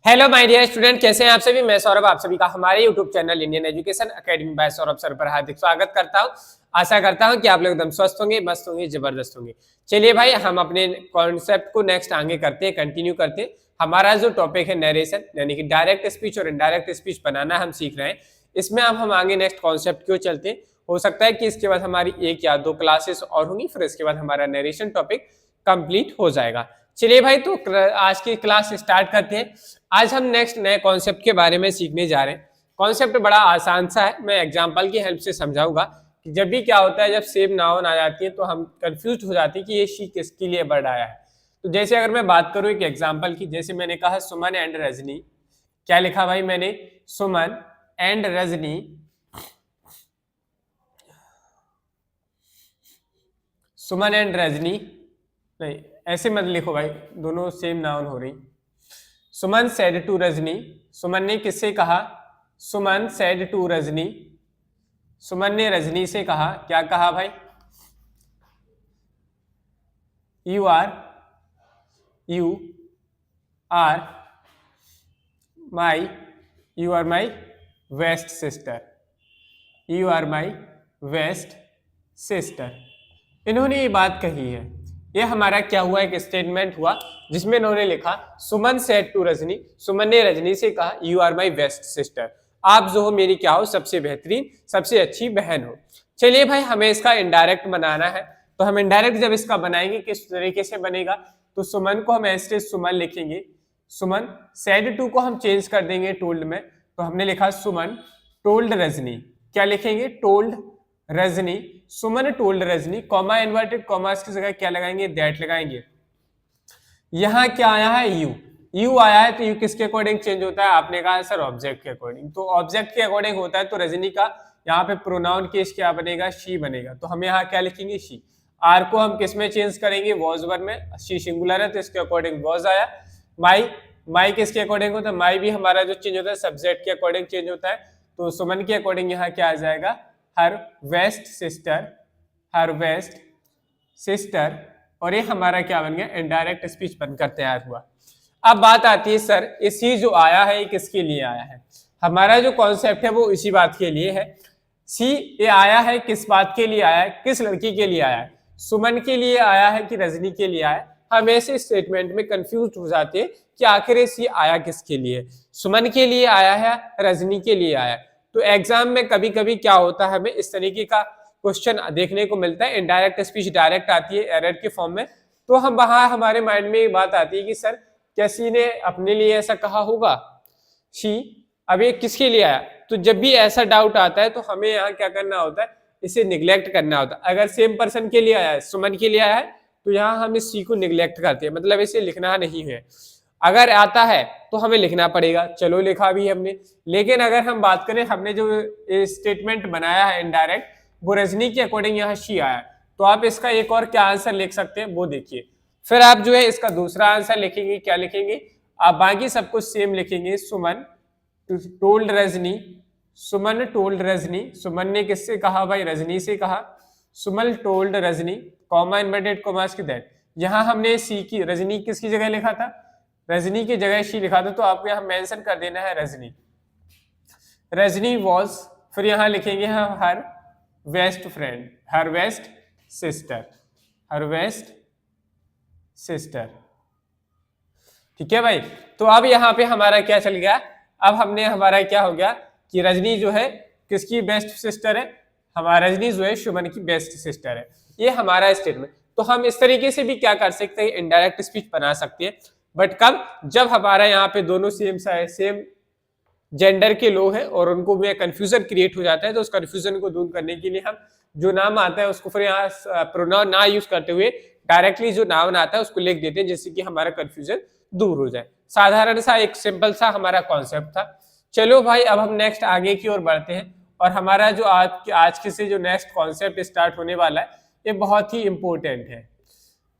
Hello my dear student, कैसे हैं आप सभी। मैं सौरभ आप सभी का हमारे YouTube channel Indian Education Academy by Saurabh sir पर हार्दिक स्वागत करता हूं। आशा करता हूं कि आप लोग एकदम स्वस्थ होंगे, मस्त होंगे, जबरदस्त होंगे। चलिए भाई, हम अपने कॉन्सेप्ट को नेक्स्ट आगे करते हैं, कंटिन्यू करते हैं। हमारा जो टॉपिक है नरेशन, यानी कि डायरेक्ट स्पीच और इनडायरेक्ट स्पीच बनाना हम सीख रहे हैं। इसमें अब हम आगे नेक्स्ट कॉन्सेप्ट क्यों चलते हैं। हो सकता है कि इसके बाद हमारी 1 या 2 क्लासेस और होंगी, फिर इसके बाद हमारा नरेशन टॉपिक कंप्लीट हो जाएगा। चलिए भाई, तो आज की क्लास स्टार्ट करते हैं। आज हम नेक्स्ट नए कॉन्सेप्ट के बारे में सीखने जा रहे हैं। कॉन्सेप्ट बड़ा आसान सा है, मैं एग्जांपल की हेल्प से समझाऊंगा कि जब भी क्या होता है, जब सेम नाउन आ जाती है तो हम कंफ्यूज हो जाते हैं कि ये शी किसके लिए वर्ड आया है। तो जैसे अगर मैं बात करूं एक एग्जांपल की, जैसे मैंने कहा सुमन एंड रजनी। क्या लिखा भाई मैंने? सुमन एंड रजनी। सुमन एंड रजनी नहीं, ऐसे मत लिखो भाई, दोनों सेम नाउन हो रही। Suman said to Rajni. सुमन ने किससे कहा? Suman said to Rajni. सुमन ने रजनी से कहा। क्या कहा भाई? You are my you are my best sister. You are my best sister. इन्होंने ये बात कही है। ये हमारा क्या हुआ? एक स्टेटमेंट हुआ जिसमें इन्होंने लिखा सुमन सेड टू रजनी। सुमन ने रजनी से कहा you are my best sister. आप जो हो मेरी क्या हो? सबसे बेहतरीन, सबसे अच्छी बहन हो। चलिए भाई, हमें इसका इनडायरेक्ट बनाना है। तो हम इनडायरेक्ट जब इसका बनाएंगे किस तरीके से बनेगा? तो सुमन को हम ऐसे सुमन लिखेंगे। सुमन सेड टू को हम चेंज कर देंगे टोल्ड में। तो हमने लिखा सुमन टोल्ड रजनी। क्या लिखेंगे? Told Rajni. Suman told Rajni, comma inverted comma की जगह क्या लगाएंगे? दैट लगाएंगे। यहां क्या आया है? यू आया है, तो यू किसके अकॉर्डिंग चेंज होता है? आपने कहा सर ऑब्जेक्ट के अकॉर्डिंग। तो ऑब्जेक्ट के अकॉर्डिंग होता है, तो रजनी का यहाँ पे प्रोनाउन केस क्या बनेगा? शी बनेगा। तो हम यहाँ क्या लिखेंगे? शी। आर को हम किस में चेंज करेंगे? वॉज वर्ब में। शी सिंगुलर है तो इसके अकॉर्डिंग वॉज आया। माई किसके अकॉर्डिंग होता है? माई भी हमारा जो चेंज होता है सब्जेक्ट के अकॉर्डिंग चेंज होता है। तो सुमन के अकॉर्डिंग यहाँ क्या आ जाएगा? हर वेस्ट सिस्टर। हर वेस्ट सिस्टर। और ये हमारा क्या बन गया? इनडायरेक्ट स्पीच बनकर तैयार हुआ। अब बात आती है सर, ये सी जो आया है ये किसके लिए आया है? हमारा जो कॉन्सेप्ट है वो इसी बात के लिए है। सी ये आया है किस बात के लिए आया है? किस लड़की के लिए आया है? सुमन के लिए आया है कि रजनी के लिए आया है? हम ऐसे स्टेटमेंट में कंफ्यूज हो जाते हैं कि आखिर ये सी आया किसके लिए? सुमन के लिए आया है, रजनी के लिए आया है? तो एग्जाम में कभी कभी क्या होता है, हमें इस तरीके का क्वेश्चन देखने को मिलता है। इनडायरेक्ट स्पीच डायरेक्ट आती है एरर के फॉर्म में। तो हम वहां हमारे माइंड में ये बात आती है कि सर क्या सी ने अपने लिए ऐसा कहा होगा? शी अब ये किसके लिए आया? तो जब भी ऐसा डाउट आता है तो हमें यहाँ क्या करना होता है? इसे निग्लेक्ट करना होता है। अगर सेम पर्सन के लिए आया है, सुमन के लिए आया है, तो यहाँ हम इस सी को निग्लेक्ट करते हैं, मतलब इसे लिखना नहीं है। अगर आता है तो हमें लिखना पड़ेगा, चलो लिखा भी हमने। लेकिन अगर हम बात करें, हमने जो स्टेटमेंट बनाया है इनडायरेक्ट, वो रजनी के अकॉर्डिंग यहाँ शी आया, तो आप इसका एक और क्या आंसर लिख सकते हैं वो देखिए। फिर आप जो है इसका दूसरा आंसर लिखेंगे। क्या लिखेंगे? आप बाकी सब कुछ सेम लिखेंगे। सुमन टोल्ड रजनी। सुमन टोल्ड रजनी। सुमन ने किससे कहा भाई? रजनी से कहा। Suman told Rajni, comma inverted commas की दैट। यहां हमने सी की, रजनी किसकी जगह लिखा था? रजनी की जगह शी लिखा था, तो आपको यहां मेंशन कर देना है रजनी। रजनी वॉज, फिर यहां लिखेंगे हम हर वेस्ट फ्रेंड, हर वेस्ट सिस्टर, हर वेस्ट सिस्टर। ठीक है भाई। तो अब यहाँ पे हमारा क्या चल गया? अब हमने हमारा क्या हो गया कि रजनी जो है किसकी बेस्ट सिस्टर है? हमारा रजनी जो है सुमन की बेस्ट सिस्टर है। ये हमारा स्टेटमेंट। तो हम इस तरीके से भी क्या कर सकते हैं? इनडायरेक्ट स्पीच बना सकते हैं। बट कब? जब हमारा यहाँ पे दोनों सेम जेंडर के लोग हैं और उनको भी कंफ्यूजन क्रिएट हो जाता है। तो उस कंफ्यूजन को दूर करने के लिए हम जो नाम आता है उसको फिर यहाँ प्रोनाउन ना यूज करते हुए डायरेक्टली जो नाउन आता है उसको लिख देते हैं, जिससे कि हमारा कंफ्यूजन दूर हो जाए। साधारण सा एक सिंपल सा हमारा कॉन्सेप्ट था। चलो भाई, अब हम नेक्स्ट आगे की ओर बढ़ते हैं। और हमारा जो आज के से जो नेक्स्ट कॉन्सेप्ट स्टार्ट होने वाला है ये बहुत ही इंपॉर्टेंट है।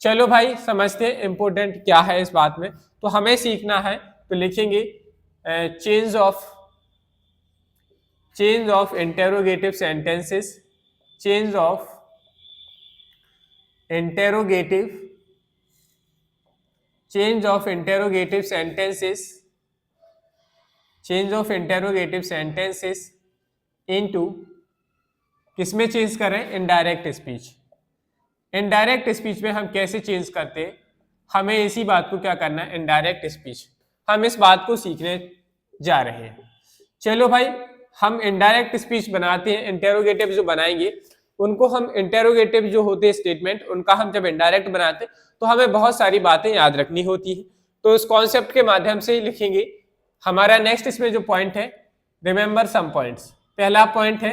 चलो भाई समझते हैं इंपॉर्टेंट क्या है इस बात में। तो हमें सीखना है, तो लिखेंगे change of interrogative sentences, change of interrogative sentences change of interrogative sentences into, किसमें चेंज कर रहे हैं, इनडायरेक्ट स्पीच। इनडायरेक्ट स्पीच में हम कैसे चेंज करते हैं, हमें इसी बात को क्या करना है, इनडायरेक्ट स्पीच, हम इस बात को सीखने जा रहे हैं। चलो भाई, हम इनडायरेक्ट स्पीच बनाते हैं, इंटेरोगेटिव जो बनाएंगे उनको हम, इंटेरोगेटिव जो होते हैं स्टेटमेंट, उनका हम जब इनडायरेक्ट बनाते हैं तो हमें बहुत सारी बातें याद रखनी होती है। तो इस कॉन्सेप्ट के माध्यम से ही लिखेंगे। हमारा नेक्स्ट इसमें जो पॉइंट है, रिमेंबर सम पॉइंट्स। पहला पॉइंट है,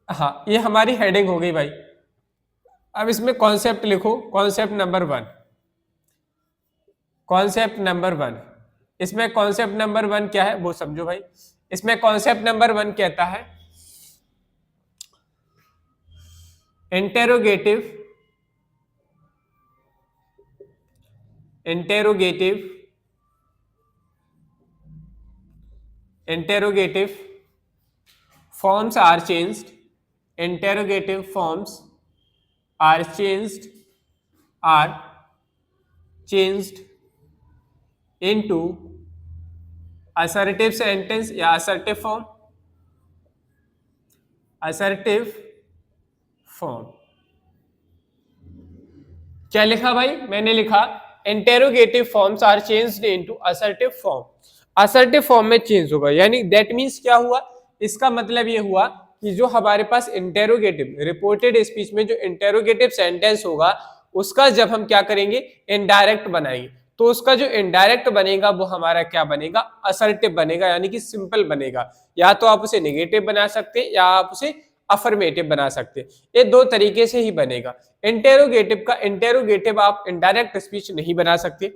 हाँ ये हमारी हेडिंग हो गई भाई। अब इसमें कॉन्सेप्ट लिखो, कॉन्सेप्ट नंबर 1, कॉन्सेप्ट नंबर 1। इसमें कॉन्सेप्ट नंबर 1 क्या है वो समझो भाई। इसमें कॉन्सेप्ट नंबर 1 कहता है interrogative, interrogative, interrogative forms are changed, interrogative forms are changed into assertive sentence या assertive form, assertive form। क्या लिखा भाई, मैंने लिखा interrogative forms are changed into assertive form। assertive form में चेंज होगा, यानी that means क्या हुआ, इसका मतलब ये हुआ कि जो हमारे पास इंटेरोगेटिव, रिपोर्टेड स्पीच में जो इंटेरोगेटिव सेंटेंस होगा उसका जब हम क्या करेंगे, इनडायरेक्ट बनाएंगे, तो उसका जो इनडायरेक्ट बनेगा वो हमारा क्या बनेगा, असर्टिव बनेगा, यानी कि सिंपल बनेगा। या तो आप उसे नेगेटिव बना सकते हैं या आप उसे अफर्मेटिव बना सकते हैं, ये दो तरीके से ही बनेगा। इंटेरोगेटिव का इंटेरोगेटिव आप इनडायरेक्ट स्पीच नहीं बना सकते।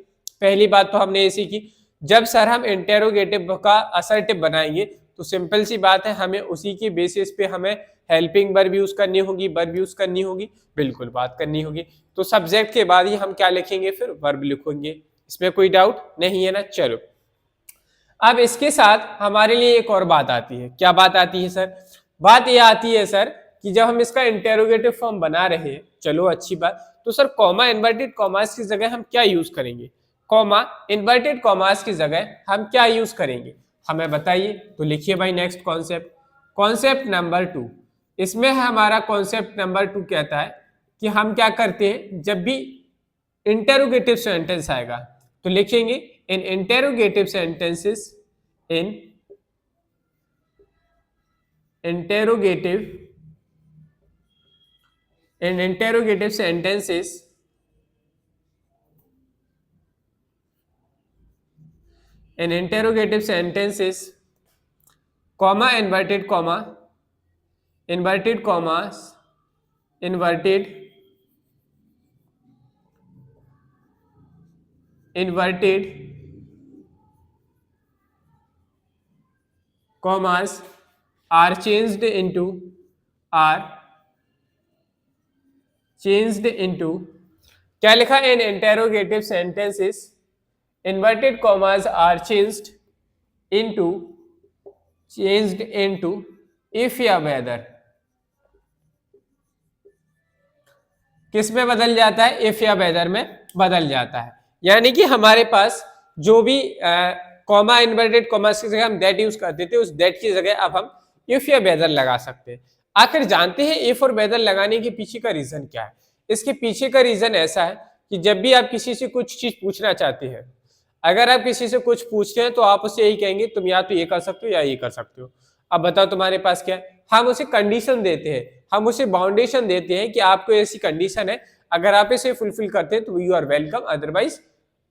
पहली बात तो हमने ये सीखी, जब सर हम इंटेरोगेटिव का असर्टिव बनाएंगे तो सिंपल सी बात है, हमें उसी के बेसिस पे हमें हेल्पिंग वर्ब यूज करनी होगी, वर्ब यूज करनी होगी, बिल्कुल बात करनी होगी। तो सब्जेक्ट के बाद ही हम क्या लिखेंगे, फिर वर्ब लिखेंगे, इसमें कोई डाउट नहीं है ना। चलो अब इसके साथ हमारे लिए एक और बात आती है। क्या बात आती है सर, बात ये आती है सर कि जब हम इसका इंटेरोगेटिव फॉर्म बना रहे हैं, चलो अच्छी बात, तो सर कॉमा इन्वर्टेड कॉमास की जगह हम क्या यूज करेंगे, कॉमा इन्वर्टेड कॉमास की जगह हम क्या यूज करेंगे, हमें बताइए। तो लिखिए भाई नेक्स्ट कॉन्सेप्ट, कॉन्सेप्ट नंबर 2। इसमें हमारा कॉन्सेप्ट नंबर 2 कहता है कि हम क्या करते हैं, जब भी इंटेरोगेटिव सेंटेंस आएगा तो लिखेंगे in interrogative sentences, in interrogative, in interrogative sentences, in interrogative sentences, comma inverted comma, inverted commas, inverted commas are changed into क्या लिखा, in interrogative sentences inverted commas are changed into if या whether, किस में बदल जाता है, if या whether में बदल जाता है। यानी कि हमारे पास जो भी कॉमा इन्वर्टेड कॉमास की जगह हम दैट यूज करते थे, उस दैट की जगह अब हम if या whether लगा सकते हैं। आखिर जानते हैं if और whether लगाने के पीछे का रीजन क्या है। इसके पीछे का रीजन ऐसा है कि जब भी आप किसी से कुछ चीज पूछना चाहते हैं, अगर आप किसी से कुछ पूछते हैं तो आप उससे यही कहेंगे तुम या तो ये कर सकते हो या ये कर सकते हो। अब बताओ तुम्हारे पास क्या है, हम उसे कंडीशन देते हैं, हम उसे बाउंडेशन देते हैं कि आपको ऐसी कंडीशन है, अगर आप इसे फुलफिल करते हैं तो यू आर वेलकम, अदरवाइज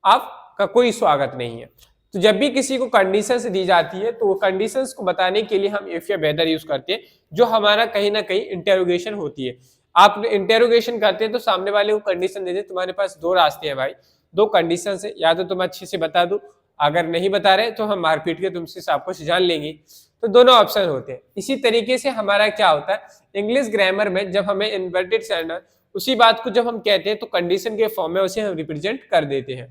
आपका कोई स्वागत नहीं है। तो जब भी किसी को कंडीशंस दी जाती है तो वो कंडीशंस को बताने के लिए हम इफ या वेदर यूज करते हैं, जो हमारा कहीं ना कहीं इंटेरोगेशन होती है। आप इंटेरोगेशन करते हैं तो सामने वाले को कंडीशन देते हैं। तुम्हारे पास दो रास्ते हैं भाई, दो कंडीशन है, या तो तुम अच्छे से बता दो, अगर नहीं बता रहे तो हम मारपीट के तुमसे सब कुछ जान लेंगे। तो दोनों ऑप्शन होते हैं। इसी तरीके से हमारा क्या होता है, इंग्लिश ग्रामर में जब हमें इन्वर्टेड सेंटेंस, उसी बात को जब हम कहते हैं तो कंडीशन के फॉर्म में उसे हम रिप्रेजेंट कर देते हैं।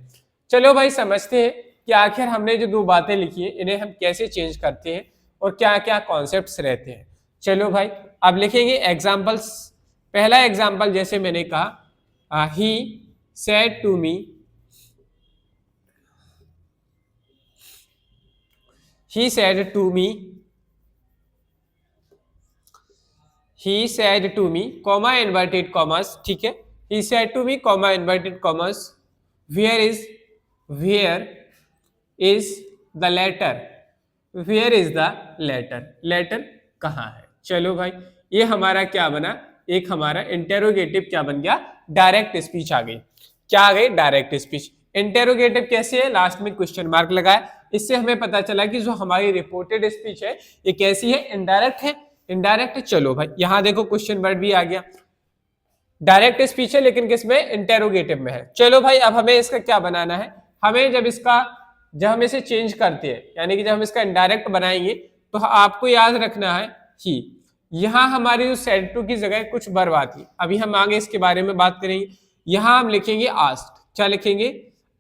चलो भाई समझते हैं कि आखिर हमने जो दो बातें लिखी है इन्हें हम कैसे चेंज करते हैं और क्या क्या कॉन्सेप्ट्स रहते हैं। चलो भाई अब लिखेंगे एग्जाम्पल्स। पहला एग्जाम्पल जैसे मैंने कहा, he said to me, he said to me, he said to me, comma inverted commas, ठीक है, he said to me comma inverted commas, where is the letter, where is the letter, letter कहाँ है। चलो भाई, ये हमारा क्या बना, एक हमारा इंटेरोगेटिव क्या बन गया, डायरेक्ट स्पीच आ गई। क्या आ गई, डायरेक्ट स्पीच। इंटेरोगेटिव कैसे है, लास्ट में क्वेश्चन मार्क लगाया, इससे हमें पता चला कि जो हमारी रिपोर्टेड स्पीच है ये कैसी है, इनडायरेक्ट है, इनडायरेक्ट है। चलो भाई, यहां देखो क्वेश्चन वर्ड भी आ गया, डायरेक्ट स्पीच है लेकिन किसमें, इंटेरोगेटिव में है। चलो भाई, अब हमें इसका क्या बनाना है, हमें जब हम इसे चेंज करते हैं, यानी कि जब हम इसका इनडायरेक्ट बनाएंगे, तो आपको याद रखना है कि यहां हमारी जो सेड टू की जगह कुछ वर्ब आती है, अभी हम आगे इसके बारे में बात करेंगे। यहां हम लिखेंगे आस्क्ड, क्या लिखेंगे,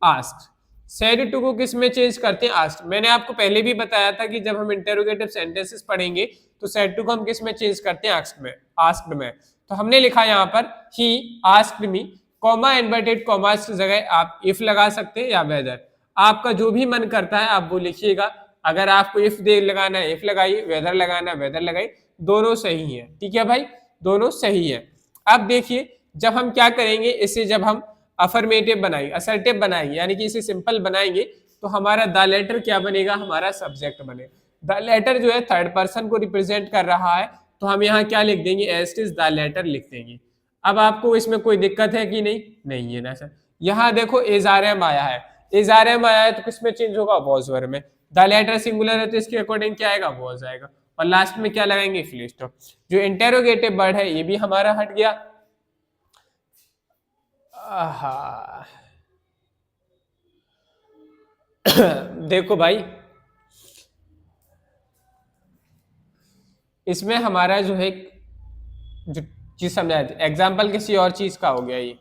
आस्क्ड। सेड टू को किस में चेंज करते हैं, आस्क्ड। मैंने आपको पहले भी बताया था कि जब हम इंटेरोगेटिव सेंटेंसेस पढ़ेंगे तो सेड टू को हम किस में चेंज करते हैं, आस्क्ड में, आस्क्ड में। तो हमने लिखा यहाँ पर he asked me, comma inverted commas की जगह आप इफ लगा सकते हैं या वेदर, आपका जो भी मन करता है आप वो लिखिएगा। अगर आपको इफ दे लगाना है इफ लगाइए, वेदर लगाना है वेदर लगाइए, दोनों सही है, ठीक है भाई, दोनों सही है। अब देखिए, जब हम क्या करेंगे, इसे जब हम अफर्मेटिव बनाएंगे, असर्टिव बनाएंगे, यानी कि इसे सिंपल बनाएंगे, तो हमारा द लेटर क्या बनेगा, हमारा सब्जेक्ट बनेगा। द लेटर जो है थर्ड पर्सन को रिप्रेजेंट कर रहा है, तो हम यहाँ क्या लिख देंगे, as it is the letter लिख देंगे। अब आपको इसमें कोई दिक्कत है कि नहीं, नहीं है ना सर। यहाँ देखो एजारम आया है, एजारम आया है तो किसमें चेंज होगा, वॉज वर्ब में। द लेटर सिंगुलर है तो इसके अकॉर्डिंग क्या आएगा, वॉज आएगा, और लास्ट में क्या लगाएंगे, फुल स्टॉप। जो इंटेरोगेटिव वर्ड है ये भी हमारा हट गया। देखो भाई, इसमें हमारा जो है जो चीज समझा, एग्जाम्पल किसी और चीज का हो गया ये।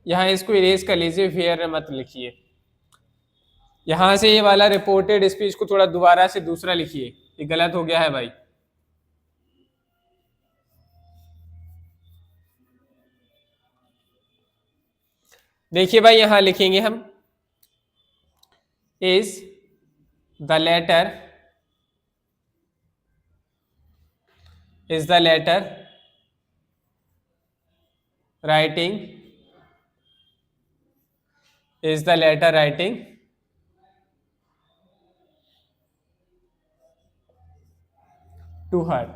यहां इसको इरेज कर लीजिए, फेयर मत लिखिए। यहां से ये वाला रिपोर्टेड स्पीच को थोड़ा दोबारा से दूसरा लिखिए, ये गलत हो गया है भाई। देखिए भाई, यहां लिखेंगे हम is the letter, is the letter writing, is the letter writing to her.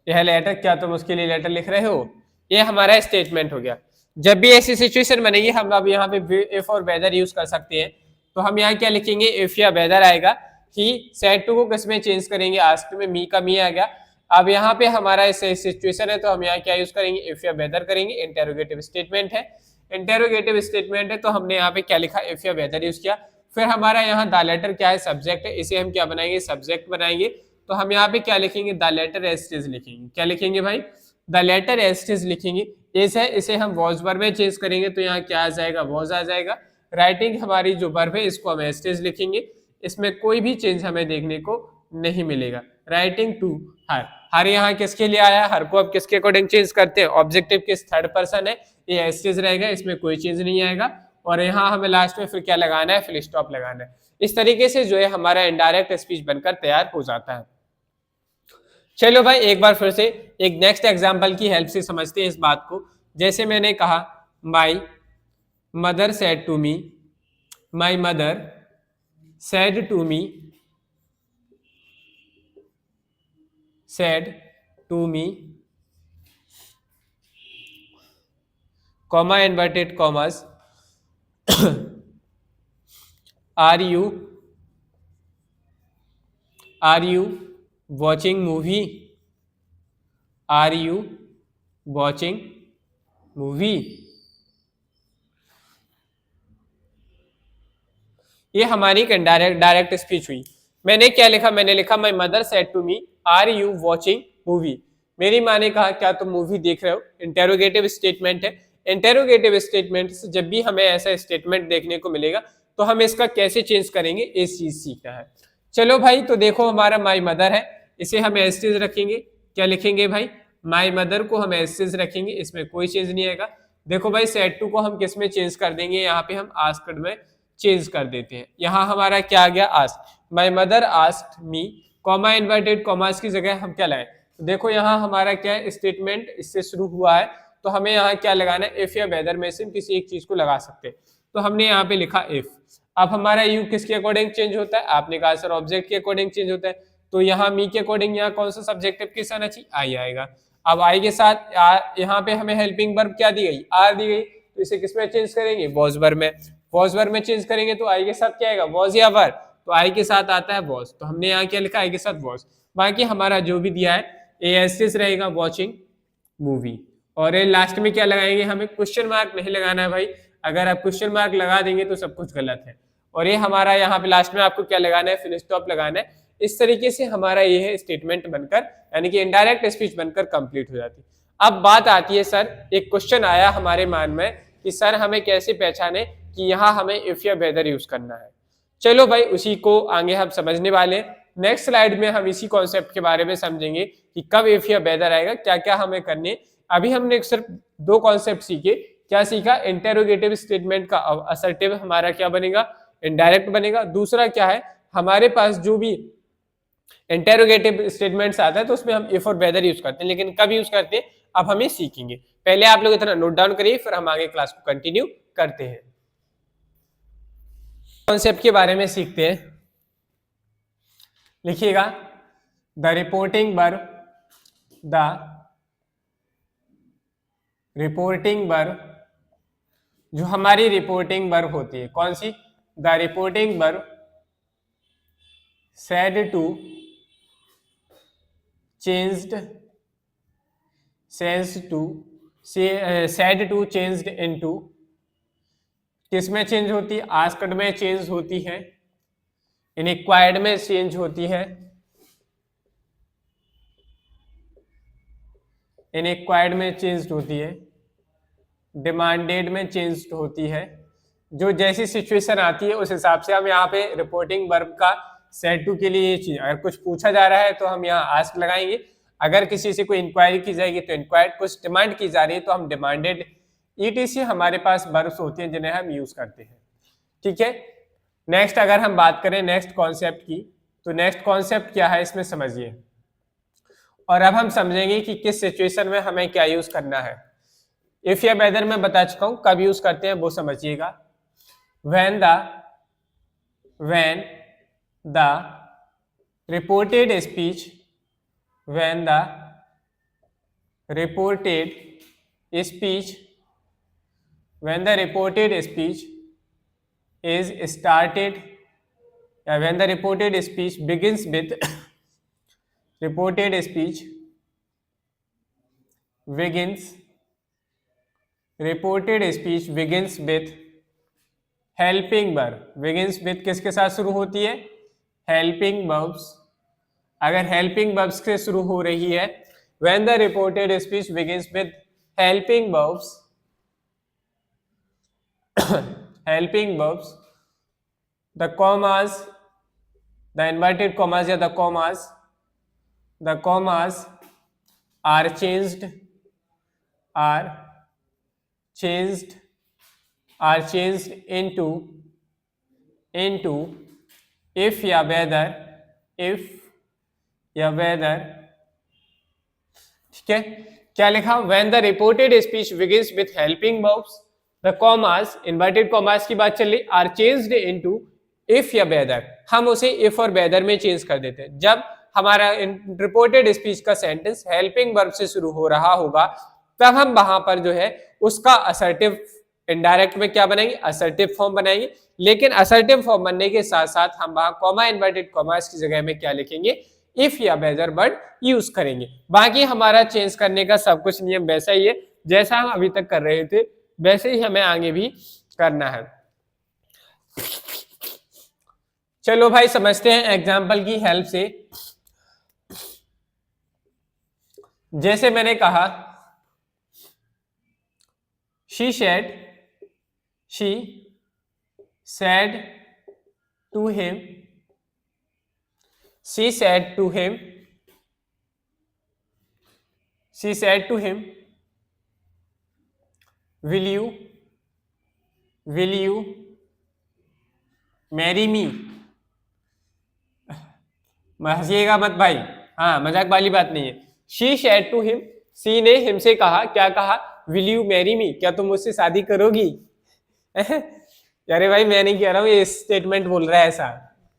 यह लेटर, क्या तुम उसके लिए लेटर लिख रहे हो, ये हमारा स्टेटमेंट हो गया। जब भी ऐसी सिचुएशन बनेगी, हम अब यहाँ पे इफ और वेदर यूज कर सकते हैं, तो हम यहाँ क्या लिखेंगे, इफ या वेदर आएगा। ही सेड टू को किस में चेंज करेंगे, आस्क्ड में, मी का मी आ गया। अब यहाँ पे हमारा ऐसे सिचुएशन है, तो हम यहाँ क्या यूज करेंगे, इफ या वेदर करेंगे। इंटेरोगेटिव स्टेटमेंट है, इंटेरोगेटिव स्टेटमेंट है, तो हमने यहाँ पे क्या लिखा, इफ या वेदर यूज किया। फिर हमारा यहाँ द लेटर क्या है, सब्जेक्ट है, इसे हम क्या बनाएंगे, सब्जेक्ट बनाएंगे। तो हम यहाँ पे क्या लिखेंगे, the letter as it is लिखेंगे। क्या लिखेंगे भाई, the letter as it is लिखेंगे। इस है, इसे हम वॉज वर्ब में चेंज करेंगे, तो यहाँ क्या आ जाएगा, वॉज आ जाएगा। राइटिंग हमारी जो वर्ब है, इसको हम एज इट इज लिखेंगे, इसमें कोई भी चेंज हमें देखने को नहीं मिलेगा। राइटिंग टू हर, हर यहाँ किसके लिए आया, हर को अब किसके अकॉर्डिंग चेंज करते हैं, ऑब्जेक्टिव किस, थर्ड पर्सन है, ये एज इट इज रहेगा, इसमें कोई चेंज नहीं आएगा। और यहाँ हमें लास्ट में फिर क्या लगाना है, फुल स्टॉप लगाना है। इस तरीके से जो है हमारा इनडायरेक्ट स्पीच बनकर तैयार हो जाता है। चलो भाई, एक बार फिर से एक नेक्स्ट एग्जांपल की हेल्प से समझते हैं इस बात को। जैसे मैंने कहा, my mother said to me, my mother said to me, said to me, comma inverted commas, are you watching movie, are you watching movie. ये हमारी डायरेक्ट स्पीच हुई। मैंने क्या लिखा, मैंने लिखा my mother said to me, are you watching movie. मेरी माँ ने कहा, क्या तुम मूवी देख रहे हो। इंटेरोगेटिव स्टेटमेंट है। इंटेरोगेटिव स्टेटमेंट से जब भी हमें ऐसा स्टेटमेंट देखने को मिलेगा, तो हम इसका कैसे चेंज करेंगे, इस चीज सीखना है। चलो भाई, तो देखो हमारा माई मदर है, इसे हम एज इट इज रखेंगे। क्या लिखेंगे भाई, माई मदर को हम एज इट इज रखेंगे, इसमें कोई चेंज नहीं आएगा। देखो भाई सेड टू को हम किस में चेंज कर देंगे, यहाँ पे हम आस्क्ड में चेंज कर देते हैं। यहाँ हमारा क्या आ गया, ask. My mother asked me, comma inverted commas की जगह हम क्या लाए, तो देखो यहाँ हमारा क्या है, स्टेटमेंट इससे शुरू हुआ है, तो हमें यहाँ क्या लगाना है, इफ या वेदर में से किसी एक चीज को लगा सकते हैं। तो हमने यहाँ पे लिखा इफ। अब हमारा यू किसके अकॉर्डिंग चेंज होता है, आपने कहा सर ऑब्जेक्ट के अकॉर्डिंग चेंज होता है, तो यहाँ मी के अकॉर्डिंग यहाँ कौन सा सब्जेक्टिव किस आना चाहिए, आई आएगा। अब आई के साथ यहाँ पे हमें हेल्पिंग वर्ब क्या दी गई, आर दी गई, तो इसे किसमें चेंज करेंगे, वॉज वर्ब में। वॉज वर्ब में चेंज करेंगे तो आई के साथ क्या आएगा, वॉज या वर, तो आई के साथ आता है वॉज, तो हमने यहाँ क्या लिखा, आई के साथ वॉज। बाकी हमारा जो भी दिया है एएसएस रहेगा, वॉचिंग मूवी। और लास्ट में क्या लगाएंगे, हमें क्वेश्चन मार्क नहीं लगाना है भाई, अगर आप क्वेश्चन मार्क लगा देंगे तो सब कुछ गलत है। और ये हमारा यहाँ पे लास्ट में आपको क्या लगाना है, फुल स्टॉप लगाना है। इस तरीके से हमारा ये है स्टेटमेंट बनकर, यानी कि इनडायरेक्ट स्पीच बनकर कंप्लीट हो जाती है। अब बात आती है सर, एक क्वेश्चन आया हमारे मान में कि सर हमें कैसे पहचाने कि यहाँ हमें इफ या वेदर यूज करना है। चलो भाई उसी को आगे हम समझने वाले हैं। नेक्स्ट स्लाइड में हम इसी कॉन्सेप्ट के बारे में समझेंगे कि कब इफ या वेदर आएगा, क्या क्या हमें करने। अभी हमने सिर्फ दो कॉन्सेप्ट सीखे। क्या सीखा, इंटेरोगेटिव स्टेटमेंट का असर्टिव हमारा क्या बनेगा, इनडायरेक्ट बनेगा। दूसरा क्या है, हमारे पास जो भी इंटेरोगेटिव स्टेटमेंट्स आता है तो उसमें हम इफ और वेदर यूज करते हैं, लेकिन कब यूज करते हैं अब हमें सीखेंगे। पहले आप लोग इतना नोट डाउन करिए, फिर हम आगे क्लास को कंटिन्यू करते हैं। कॉन्सेप्ट के बारे में सीखते हैं। लिखिएगा, the reporting verb, the reporting verb, जो हमारी रिपोर्टिंग वर्ब होती है कौन सी, the reporting verb said to changed said to changed into, किसमें चेंज होती है, आस्क्ड में चेंज होती है, इनक्वायर्ड में चेंज होती है, इनक्वायर्ड में चेंज होती है, डिमांडेड में चेंज होती है। जो जैसी सिचुएशन आती है उस हिसाब से हम यहाँ पे रिपोर्टिंग वर्ब का सेड टू के लिए ये चीज, अगर कुछ पूछा जा रहा है तो हम यहाँ आस्क लगाएंगे, अगर किसी से कोई इंक्वायरी की जाएगी तो इंक्वायर्ड, कुछ डिमांड की जा रही है तो हम डिमांडेड। ईटीसी हमारे पास वर्ब्स होती हैं जिन्हें हम यूज करते हैं। ठीक है, नेक्स्ट अगर हम बात करें नेक्स्ट कॉन्सेप्ट की, तो नेक्स्ट कॉन्सेप्ट क्या है इसमें समझिए, और अब हम समझेंगे कि किस सिचुएशन में हमें क्या यूज करना है। इफ या वेदर में बता चुका हूं, कब यूज करते हैं वो समझिएगा। when the reported speech, when the reported speech, when the reported speech is started, when the reported speech begins with reported speech begins, reported speech begins with helping verb, begins with किसके साथ शुरू होती है, helping verbs. अगर helping verbs से शुरू हो रही है, when the reported speech begins with helping verbs, helping verbs, the commas, the inverted commas या the commas are changed, are changed into if या whether, if या whether। ठीक है, क्या लिखा, when the reported speech begins with helping verbs, the commas, inverted commas की बात चल रही, are changed into if या whether, हम उसे if और whether में चेंज कर देते हैं। जब हमारा रिपोर्टेड स्पीच का सेंटेंस हेल्पिंग वर्ब से शुरू हो रहा होगा तब हम वहां पर जो है उसका असर्टिव, इनडायरेक्ट में क्या बनाएंगे, असर्टिव फॉर्म बनाएंगे। लेकिन असर्टिव फॉर्म बनने के साथ साथ हम वहां कॉमा इन्वर्टेड कॉमास की जगह में क्या लिखेंगे, इफ या वेदर वर्ड यूज करेंगे। बाकी हमारा चेंज करने का सब कुछ नियम वैसा ही है जैसा हम अभी तक कर रहे थे, वैसे ही हमें आगे भी करना है। चलो भाई समझते हैं एग्जाम्पल की हेल्प से। जैसे मैंने कहा, she said to him, will you marry me. हंसिएगा मत भाई, हाँ मजाक वाली बात नहीं है। She said to him, she ने हिम से कहा, क्या कहा, विल यू मैरी मी, क्या तुम मुझसे शादी करोगी। अरे भाई मैं नहीं कह रहा हूँ, ये स्टेटमेंट बोल रहा है ऐसा,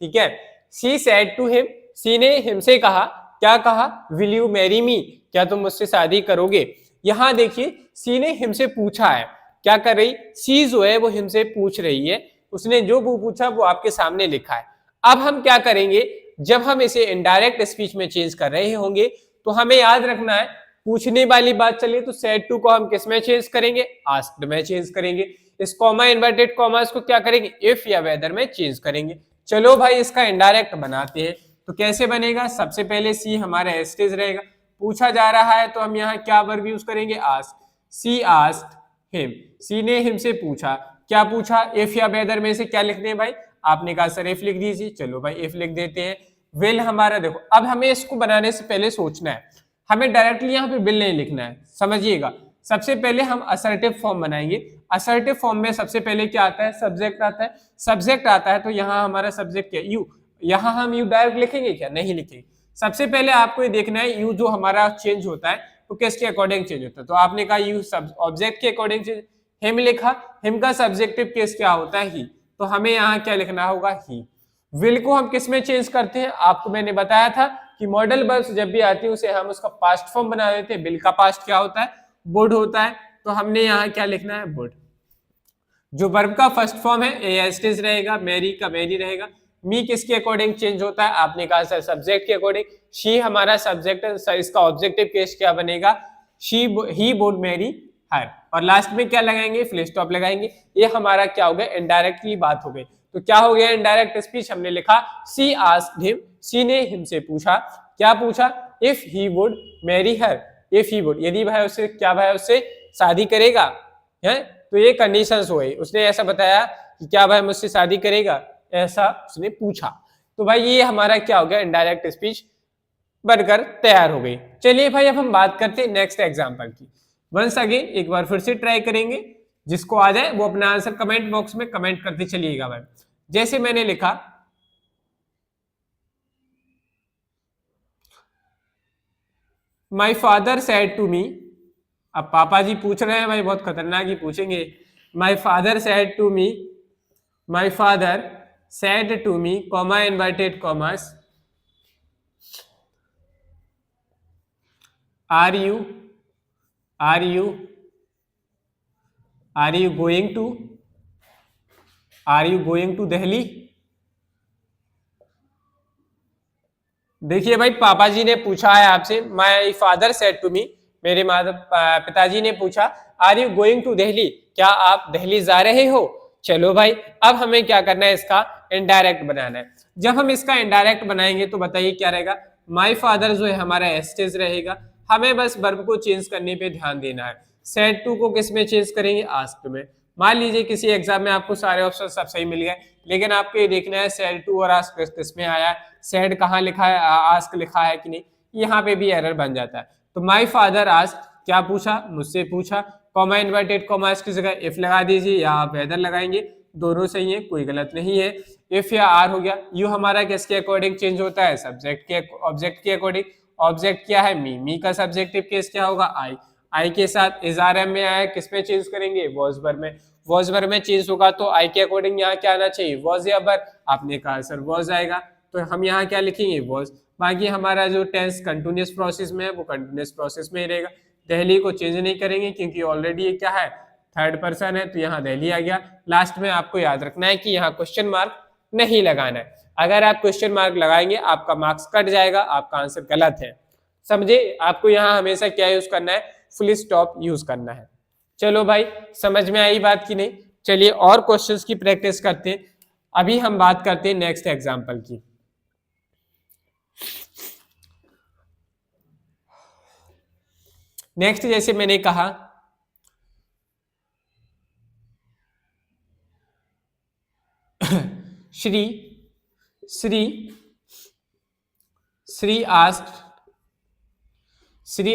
ठीक है। She said to him, she ने हिम से कहा, क्या कहा, विल यू मैरी मी, क्या तुम मुझसे शादी करोगे। यहां देखिए सी ने हिम से पूछा है, क्या कर रही, सी जो है वो हिम से पूछ रही है, उसने जो वो पूछा वो आपके सामने लिखा है। अब हम क्या करेंगे, जब हम इसे इनडायरेक्ट स्पीच में चेंज कर रहे होंगे तो हमें याद रखना है, पूछने वाली बात चलिए तो सेड टू को हम किस में चेंज करेंगे, आस्क्ड में चेंज करेंगे। इस कॉमा इन्वर्टेड कॉमास को क्या करेंगे, इफ या वेदर में चेंज करेंगे। चलो भाई इसका इनडायरेक्ट बनाते हैं, तो कैसे बनेगा, सबसे पहले सी हमारा एस्टेज रहेगा, पूछा जा रहा है तो हम यहाँ क्या वर्ब यूज करेंगे, ask. C asked him, she ने हिम से पूछा, क्या पूछा, इफ या वेदर में से क्या लिखते हैं भाई, आपने कहा सर इफ लिख दीजिए, चलो भाई इफ लिख देते हैं। विल हमारा देखो, अब हमें इसको बनाने से पहले सोचना है, हमें डायरेक्टली यहाँ पे विल नहीं लिखना है, समझिएगा। सबसे पहले हम असर्टिव फॉर्म बनाएंगे। असर्टिव फॉर्म में सबसे पहले क्या आता है, सब्जेक्ट आता है। सब्जेक्ट आता है तो यहाँ हमारा सब्जेक्ट क्या, यू। यहाँ हम यू डायरेक्ट लिखेंगे क्या, नहीं लिखेंगे। सबसे पहले आपको ये देखना है यू जो हमारा चेंज होता है तो किसके अकॉर्डिंग चेंज होता है, तो आपने कहा यू सब ऑब्जेक्ट के अकॉर्डिंग चेंज, हिम लिखा, हिम का सब्जेक्टिव केस क्या होता है, ही, तो हमें यहाँ क्या लिखना होगा, ही। विल को हम किस में चेंज करते हैं, आपको मैंने बताया था कि मॉडल वर्ब्स जब भी आती है उसे हम उसका पास्ट फॉर्म बना देते हैं। विल का पास्ट क्या होता है, वुड होता है, तो हमने यहाँ क्या लिखना है, वुड। जो वर्ब का फर्स्ट फॉर्म है एस्टेज रहेगा, मैरी का मैरी रहेगा। मी किसके अकॉर्डिंग चेंज होता है, आपने कहा सर सब्जेक्ट के अकॉर्डिंग। शी हमारा सब्जेक्ट है, इसका ऑब्जेक्टिव केस क्या बनेगा, she he would marry her. और लास्ट में क्या लगाएंगे, फुल स्टॉप लगाएंगे। ये हमारा क्या हो गया, इनडायरेक्टली बात हो गई। तो क्या हो गया इनडायरेक्ट स्पीच, हमने लिखा सी आस्क्ड हिम, सी ने हिम से पूछा, क्या पूछा, if he would marry her, if he would, यदि भाई उससे, क्या भाई उससे शादी करेगा, है, तो ये कंडीशंस हो गई। उसने ऐसा बताया कि क्या भाई मुझसे शादी करेगा, ऐसा उसने पूछा। तो भाई ये हमारा क्या हो गया, इनडायरेक्ट स्पीच बनकर तैयार हो गई। चलिए भाई अब हम बात करते हैं नेक्स्ट एग्जांपल की। वंस अगेन एक बार फिर से ट्राई करेंगे, जिसको आ जाए वो अपना आंसर कमेंट बॉक्स में कमेंट करते चलिएगा भाई। जैसे मैंने लिखा, my father said to me, अब पापा जी पूछ रहे हैं भाई, बहुत खतरनाक ही पूछेंगे। My father said to me, my father said to me, comma inverted commas, are you going to Delhi. देखिए भाई पापा जी ने पूछा है आपसे, my father said to me, मेरे पिताजी ने पूछा, are you going to Delhi, क्या आप दिल्ली जा रहे हो। चलो भाई अब हमें क्या करना है, इसका इनडायरेक्ट बनाना है। जब हम इसका इनडायरेक्ट बनाएंगे तो बताइए क्या रहेगा, माई फादर जो है हमारा एस्टेज रहेगा, हमें बस वर्ब को चेंज करने पे ध्यान देना है। सेड टू को किस में चेंज करेंगे, आस्क्ड में। मान लीजिए किसी एग्जाम में आपको सारे ऑप्शन सब सही मिल गए, लेकिन आपको ये देखना है सेड टू और आस्क्ड किस में आया है, सेड कहाँ लिखा है, आस्क लिखा है कि नहीं, यहाँ पे भी एरर बन जाता है। तो माई फादर आस्क, क्या पूछा, मुझसे पूछा, कॉमा इन्वर्टेड कॉमा की जगह इफ लगा दीजिए या आप वेदर लगाएंगे, दोनों सही है, कोई गलत नहीं है। इफ या आर हो गया। यू हमारा किसके अकॉर्डिंग चेंज होता है, सब्जेक्ट के ऑब्जेक्ट के अकॉर्डिंग। ऑब्जेक्ट क्या है, मी का सब्जेक्टिव केस क्या होगा, आई के साथ इजारम में आया, किस में चेंज करेंगे, वॉज वर्ब में। वॉज वर्ब में चेंज होगा तो आई के अकॉर्डिंग यहाँ क्या आना चाहिए, वॉज या वर्ब, आपने कहा सर वॉज आएगा, तो हम यहाँ क्या लिखेंगे, वॉज। बाकी हमारा जो टेंस कंटिन्यूअस प्रोसेस में है वो कंटिन्यूअस प्रोसेस में ही रहेगा, दिल्ली को चेंज नहीं करेंगे क्योंकि ऑलरेडी ये क्या है, थर्ड पर्सन है, तो यहाँ दिल्ली आ गया। लास्ट में आपको याद रखना है कि यहाँ क्वेश्चन मार्क नहीं लगाना है, अगर आप क्वेश्चन मार्क लगाएंगे आपका मार्क्स कट जाएगा, आपका आंसर गलत है, समझे। आपको यहाँ हमेशा क्या यूज करना है, फुल स्टॉप यूज करना है। चलो भाई समझ में आई बात की नहीं, चलिए और क्वेश्चंस की प्रैक्टिस करते हैं। अभी हम बात करते हैं नेक्स्ट एग्जांपल की। नेक्स्ट जैसे मैंने कहा, Shri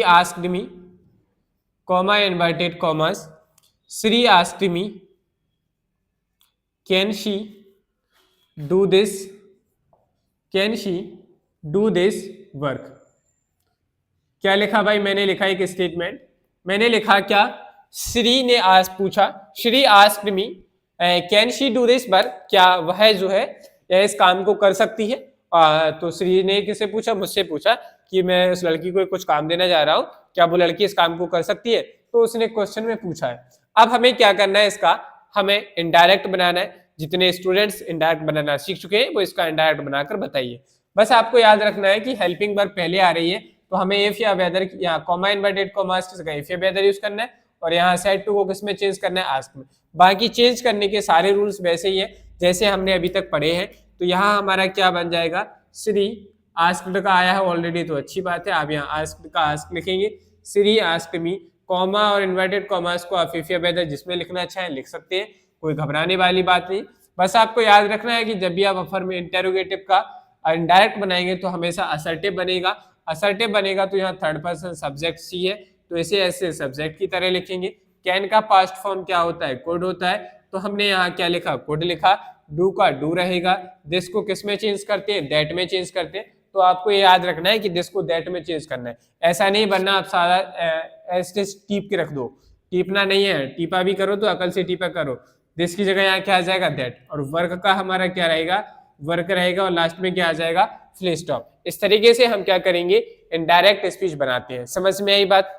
asked me, comma inverted commerce, Shri asked me can she do this, can she do this work. क्या लिखा भाई? मैंने लिखा एक स्टेटमेंट, मैंने लिखा क्या? श्री ने आज पूछा, Shri asked me can she do this work, क्या वह जो है इस काम को कर सकती है? तो श्री ने किससे पूछा? मुझसे पूछा कि मैं उस लड़की को कुछ काम देना जा रहा हूँ, क्या वो लड़की इस काम को कर सकती है? तो उसने क्वेश्चन में पूछा है। अब हमें क्या करना है इसका? हमें इनडायरेक्ट बनाना है। जितने स्टूडेंट्स इनडायरेक्ट बनाना सीख चुके हैं वो इसका इनडायरेक्ट बनाकर बताइए। बस आपको याद रखना है कि हेल्पिंग वर्ब पहले आ रही है तो हमें इफ या वेदर, यहाँ कॉमा इन्वर्टेड कॉमास की जगह इफ या वेदर यूज करना है और यहाँ सेड टू को किसमें चेंज करना है? आस्क में। बाकी चेंज करने के सारे रूल्स वैसे ही है जैसे हमने अभी तक पढ़े हैं। तो यहाँ हमारा क्या बन जाएगा? श्री आस्क्ड का आया है ऑलरेडी तो अच्छी बात है, आप यहाँ आस्क्ड का आस्क लिखेंगे। श्री आस्क्ड मी, कॉमा और इन्वर्टेड कॉमास को आप इफ या वेदर जिसमें लिखना चाहें लिख सकते हैं, कोई घबराने वाली बात नहीं। बस आपको याद रखना है कि जब भी आप अफर में इंटेरोगेटिव का इनडायरेक्ट बनाएंगे तो हमेशा असर्टिव बनेगा। असर्टिव बनेगा तो यहाँ थर्ड पर्सन सब्जेक्ट सी है तो इसे ऐसे सब्जेक्ट की तरह लिखेंगे। कैन का पास्ट फॉर्म क्या होता है? कुड होता है, तो हमने यहाँ क्या लिखा? कुड लिखा। डू का डू रहेगा। दिस को किस में चेंज करते हैं? दैट में चेंज करते हैं। तो आपको ये याद रखना है कि दिस को दैट में चेंज करना है। ऐसा नहीं बनना आप सारा ऐसे टीप के रख दो, टीपना नहीं है। टीपा भी करो तो अकल से टीपा करो। दिस की जगह यहाँ क्या आ जाएगा? दैट। और वर्क का हमारा क्या रहेगा? वर्क रहेगा और लास्ट में क्या आ जाएगा? Full stop. इस तरीके से हम क्या करेंगे? इनडायरेक्ट स्पीच बनाते हैं। समझ में आई बात?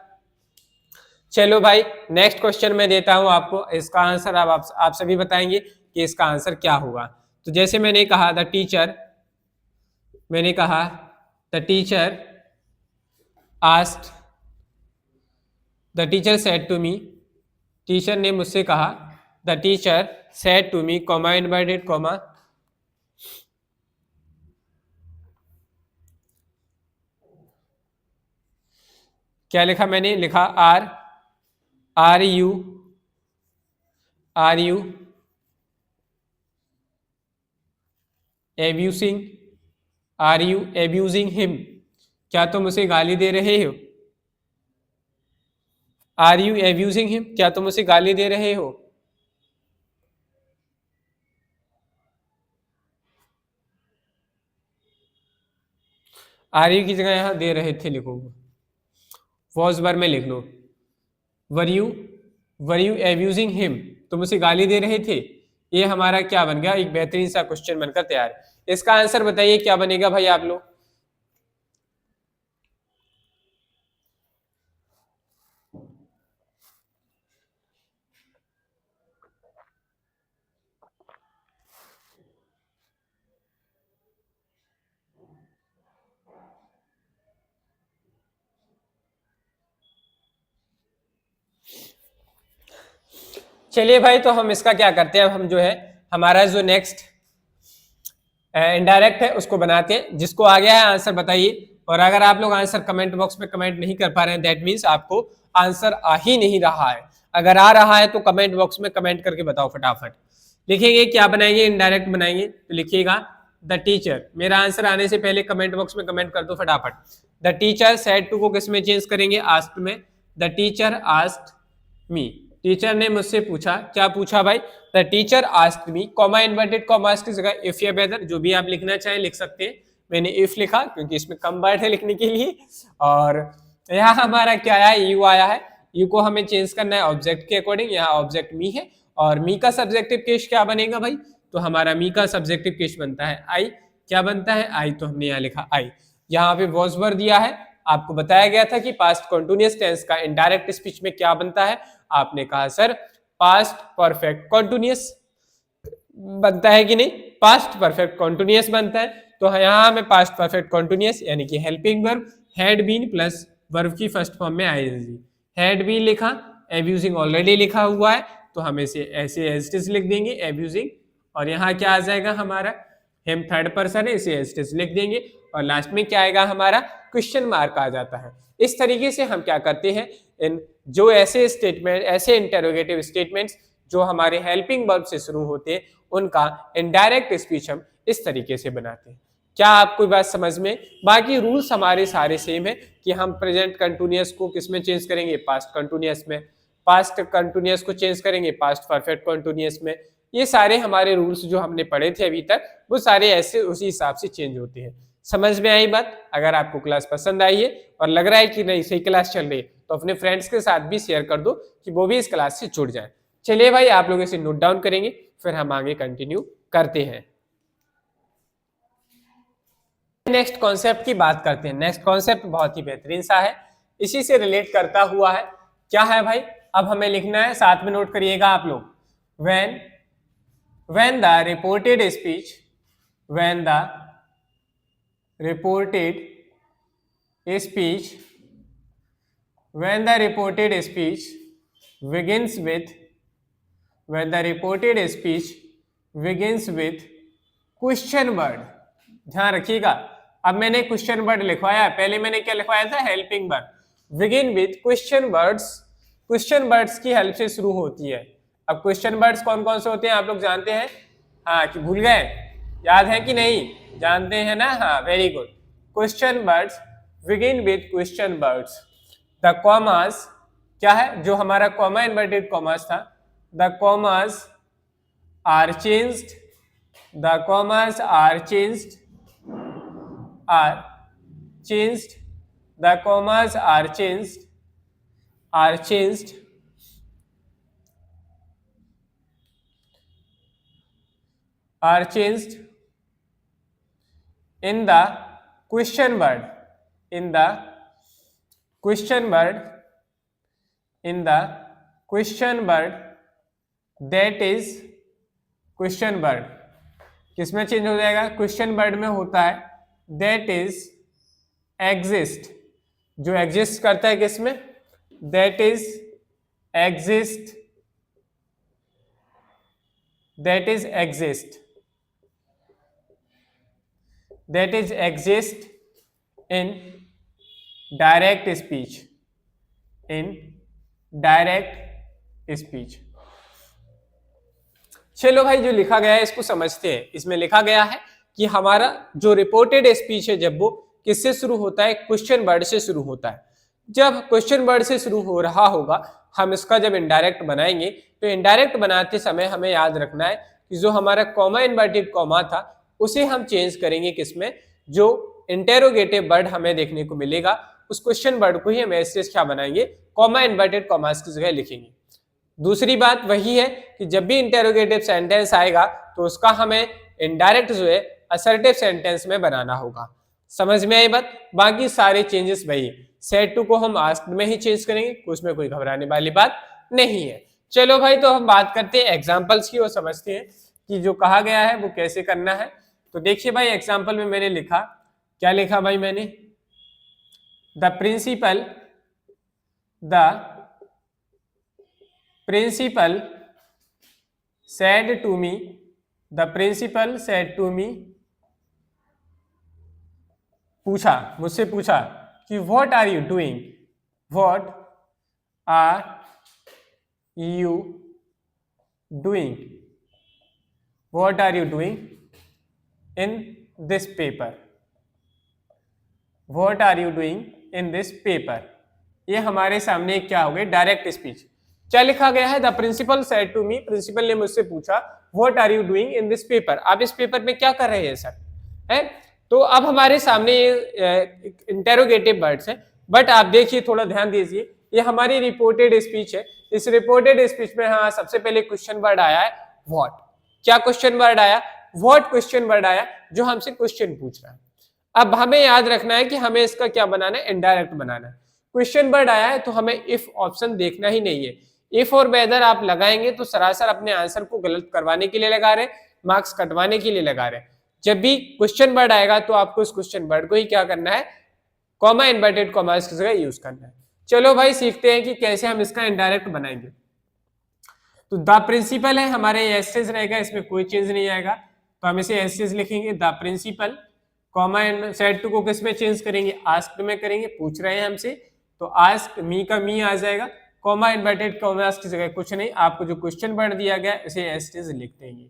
चलो भाई नेक्स्ट क्वेश्चन मैं देता हूं आपको, इसका आंसर आप सभी बताएंगे कि इसका आंसर क्या होगा। तो जैसे मैंने कहा the teacher asked, the teacher said to me, teacher ने मुझसे कहा, the teacher said to me, comma inverted comma, क्या लिखा मैंने? लिखा आर यू एब्यूजिंग हिम, क्या तुम उसे गाली दे रहे हो? आर यू एब्यूजिंग हिम, क्या तुम उसे गाली दे रहे हो? आर यू की जगह यहां दे रहे थे लिखो, वॉज वर्ब में लिख लो। वर यू एब्यूजिंग हिम, तुम उसे गाली दे रहे थे। ये हमारा क्या बन गया? एक बेहतरीन सा क्वेश्चन बनकर तैयार। इसका आंसर बताइए क्या बनेगा भाई आप लोग? चलिए भाई तो हम इसका क्या करते हैं, हम जो है हमारा जो नेक्स्ट इनडायरेक्ट है उसको बनाते हैं। जिसको आ गया है आंसर बताइए। और अगर आप लोग आंसर कमेंट बॉक्स में कमेंट नहीं कर पा रहे हैं दैट मीन्स आपको आंसर आ ही नहीं रहा है। अगर आ रहा है तो कमेंट बॉक्स में कमेंट करके बताओ फटाफट। लिखेंगे क्या बनाएंगे? इनडायरेक्ट बनाएंगे तो लिखिएगा द टीचर। मेरा आंसर आने से पहले कमेंट बॉक्स में कमेंट कर दो फटाफट। द टीचर सेड टू को किस में चेंज करेंगे? आस्क्ड में। The teacher asked me, teacher ने मुझसे पूछा। क्या पूछा भाई? The teacher asked me, comma inverted commas की जगह इफ या वेदर जो भी आप लिखना चाहें लिख सकते हैं। मैंने इफ लिखा क्योंकि इसमें कम वर्ड है लिखने के लिए। और यहाँ हमारा क्या आया? यू आया है। यू को हमें चेंज करना है ऑब्जेक्ट के अकॉर्डिंग। यहाँ ऑब्जेक्ट मी है और मी का सब्जेक्टिव केस क्या बनेगा भाई? तो हमारा मी का सब्जेक्टिव केस बनता है आई। क्या बनता है? आई। तो हमने यहाँ लिखा आई। यहाँ पे वॉज वर्ब दिया है। आपको बताया गया था कि पास्ट कॉन्टिन्यूअस टेंस का इनडायरेक्ट स्पीच में क्या बनता है। आपने कहा सर पास्ट परफेक्ट कॉन्टिन्यूअस बनता है कि नहीं? पास्ट परफेक्ट कॉन्टिन्यूअस बनता है। तो यहाँ हमें पास्ट परफेक्ट कॉन्टिन्यूअस यानी कि helping verb had been plus verb की फर्स्ट फॉर्म में आईएनजी। हैड बीन लिखा, एब्यूजिंग ऑलरेडी लिखा हुआ है तो हम इसे ऐसे एज इट इज लिख देंगे एब्यूजिंग। और यहाँ क्या आ जाएगा हमारा? हम थर्ड पर्सन है इसे एज इट इज लिख देंगे। और लास्ट में क्या आएगा हमारा? क्वेश्चन मार्क आ जाता है। इस तरीके से हम क्या करते हैं, इन जो ऐसे स्टेटमेंट, ऐसे इंटेरोगेटिव स्टेटमेंट्स जो हमारे हेल्पिंग वर्ब से शुरू होते हैं उनका इनडायरेक्ट स्पीच हम इस तरीके से बनाते हैं। क्या आपको बात समझ में? बाकी रूल्स हमारे सारे सेम है कि हम प्रेजेंट कंटिन्यूअस को किस में चेंज करेंगे? पास्ट कंटिन्यूअस में। पास्ट कंटिन्यूअस को चेंज करेंगे पास्ट परफेक्ट कंटिन्यूअस में। ये सारे हमारे रूल्स जो हमने पढ़े थे अभी तक वो सारे ऐसे उसी हिसाब से चेंज होते हैं। समझ में आई बात? अगर आपको क्लास पसंद आई है और लग रहा है कि नहीं सही क्लास चल रही है तो अपने फ्रेंड्स के साथ भी शेयर कर दो कि वो भी इस क्लास से जुड़ जाए। चलिए भाई आप लोग इसे नोट डाउन करेंगे फिर हम आगे कंटिन्यू करते हैं। नेक्स्ट कॉन्सेप्ट की बात करते हैं। नेक्स्ट कॉन्सेप्ट बहुत ही बेहतरीन सा है, इसी से रिलेट करता हुआ है। क्या है भाई? अब हमें लिखना है, साथ में नोट करिएगा आप लोग। when the reported speech begins with question word. ध्यान रखिएगा, अब मैंने क्वेश्चन वर्ड लिखवाया, पहले मैंने क्या लिखवाया था? Helping word. Begin with question words, question words की हेल्प से शुरू होती है। अब क्वेश्चन वर्ड्स कौन कौन से होते हैं आप लोग जानते हैं? हाँ, कि भूल गए? याद है कि नहीं? जानते हैं ना? हाँ, very good. Question words begin with question words. The commas क्या है? जो हमारा कॉमा इन्वर्टेड कॉमास था, the commas are changed, the commas are changed, the commas are changed in the question word, in the question word that is question word। किसमें change हो जाएगा? Question word में होता है दैट इज एग्जिस्ट, जो exist करता है किसमें? That is exist in direct speech. चलो भाई, जो लिखा गया है इसको समझते हैं। इसमें लिखा गया है कि हमारा जो रिपोर्टेड स्पीच है जब वो किससे शुरू होता है? क्वेश्चन वर्ड से शुरू होता है। जब क्वेश्चन वर्ड से शुरू हो रहा होगा, हम इसका जब इनडायरेक्ट बनाएंगे तो इनडायरेक्ट बनाते समय हमें याद रखना है कि जो हमारा कॉमा इन्वर्टेड कॉमा था उसे हम चेंज करेंगे किसमें? जो इंटेरोगेटिव वर्ड हमें देखने को मिलेगा उस क्वेश्चन वर्ड को ही हम ऐसे क्या बनाएंगे? कॉमा इन्वर्टेड कॉमास की जगह लिखेंगे। दूसरी बात वही है कि जब भी इंटेरोगेटिव सेंटेंस आएगा तो उसका हमें इनडायरेक्ट जो है असर्टिव सेंटेंस में बनाना होगा। समझ में आई बात? बाकी सारे चेंजेस वही, सेड टू को हम आस्क्ड में ही चेंज करेंगे, उसमें कोई घबराने वाली बात नहीं है। चलो भाई, तो हम बात करते हैं एग्जाम्पल्स की और समझते हैं कि जो कहा गया है वो कैसे करना है। तो देखिए भाई, एग्जाम्पल में मैंने लिखा, क्या लिखा भाई मैंने? The principal said to me, मुझसे पूछा कि what are you doing in this paper? ये हमारे सामने क्या हो गई? Direct speech. क्या लिखा गया है? The principal said to me, principal ने मुझसे पूछा what are you doing in this paper? आप इस पेपर में क्या कर रहे हैं सर? है तो अब हमारे सामने इंटेरोगेटिव वर्ड्स है, बट आप देखिए, थोड़ा ध्यान दीजिए, ये हमारी रिपोर्टेड स्पीच है। इस रिपोर्टेड स्पीच में हाँ सबसे पहले क्वेश्चन वर्ड आया है व्हाट। क्या क्वेश्चन वर्ड आया? व्हाट क्वेश्चन वर्ड आया जो हमसे क्वेश्चन पूछ रहा है। अब हमें याद रखना है कि हमें इसका क्या बनाना है? इनडायरेक्ट बनाना है। क्वेश्चन वर्ड आया है तो हमें इफ ऑप्शन देखना ही नहीं है। इफ और वेदर आप लगाएंगे तो सरासर अपने आंसर को गलत करवाने के लिए लगा रहे, मार्क्स कटवाने के लिए लगा रहे। जब भी क्वेश्चन वर्ड आएगा तो आपको उस क्वेश्चन वर्ड को ही क्या करना है? कॉमा इन्वर्टेड कॉमास की जगह यूज करना है। चलो भाई, सीखते हैं कि कैसे हम इसका इनडायरेक्ट बनाएंगे। तो द प्रिंसिपल है हमारे एस्टेज रहेगा, इसमें कोई चेंज नहीं आएगा, तो हम इसे एस्टेज लिखेंगे। The principal comma said to को किस में चेंज करेंगे? आस्क्ड में करेंगे, पूछ रहे हैं हमसे, तो आस्क मी का मी आ जाएगा। कॉमा इन्वर्टेड कॉमास की जगह कुछ नहीं, आपको जो क्वेश्चन वर्ड दिया गया इसे एस्टेज लिख देंगे।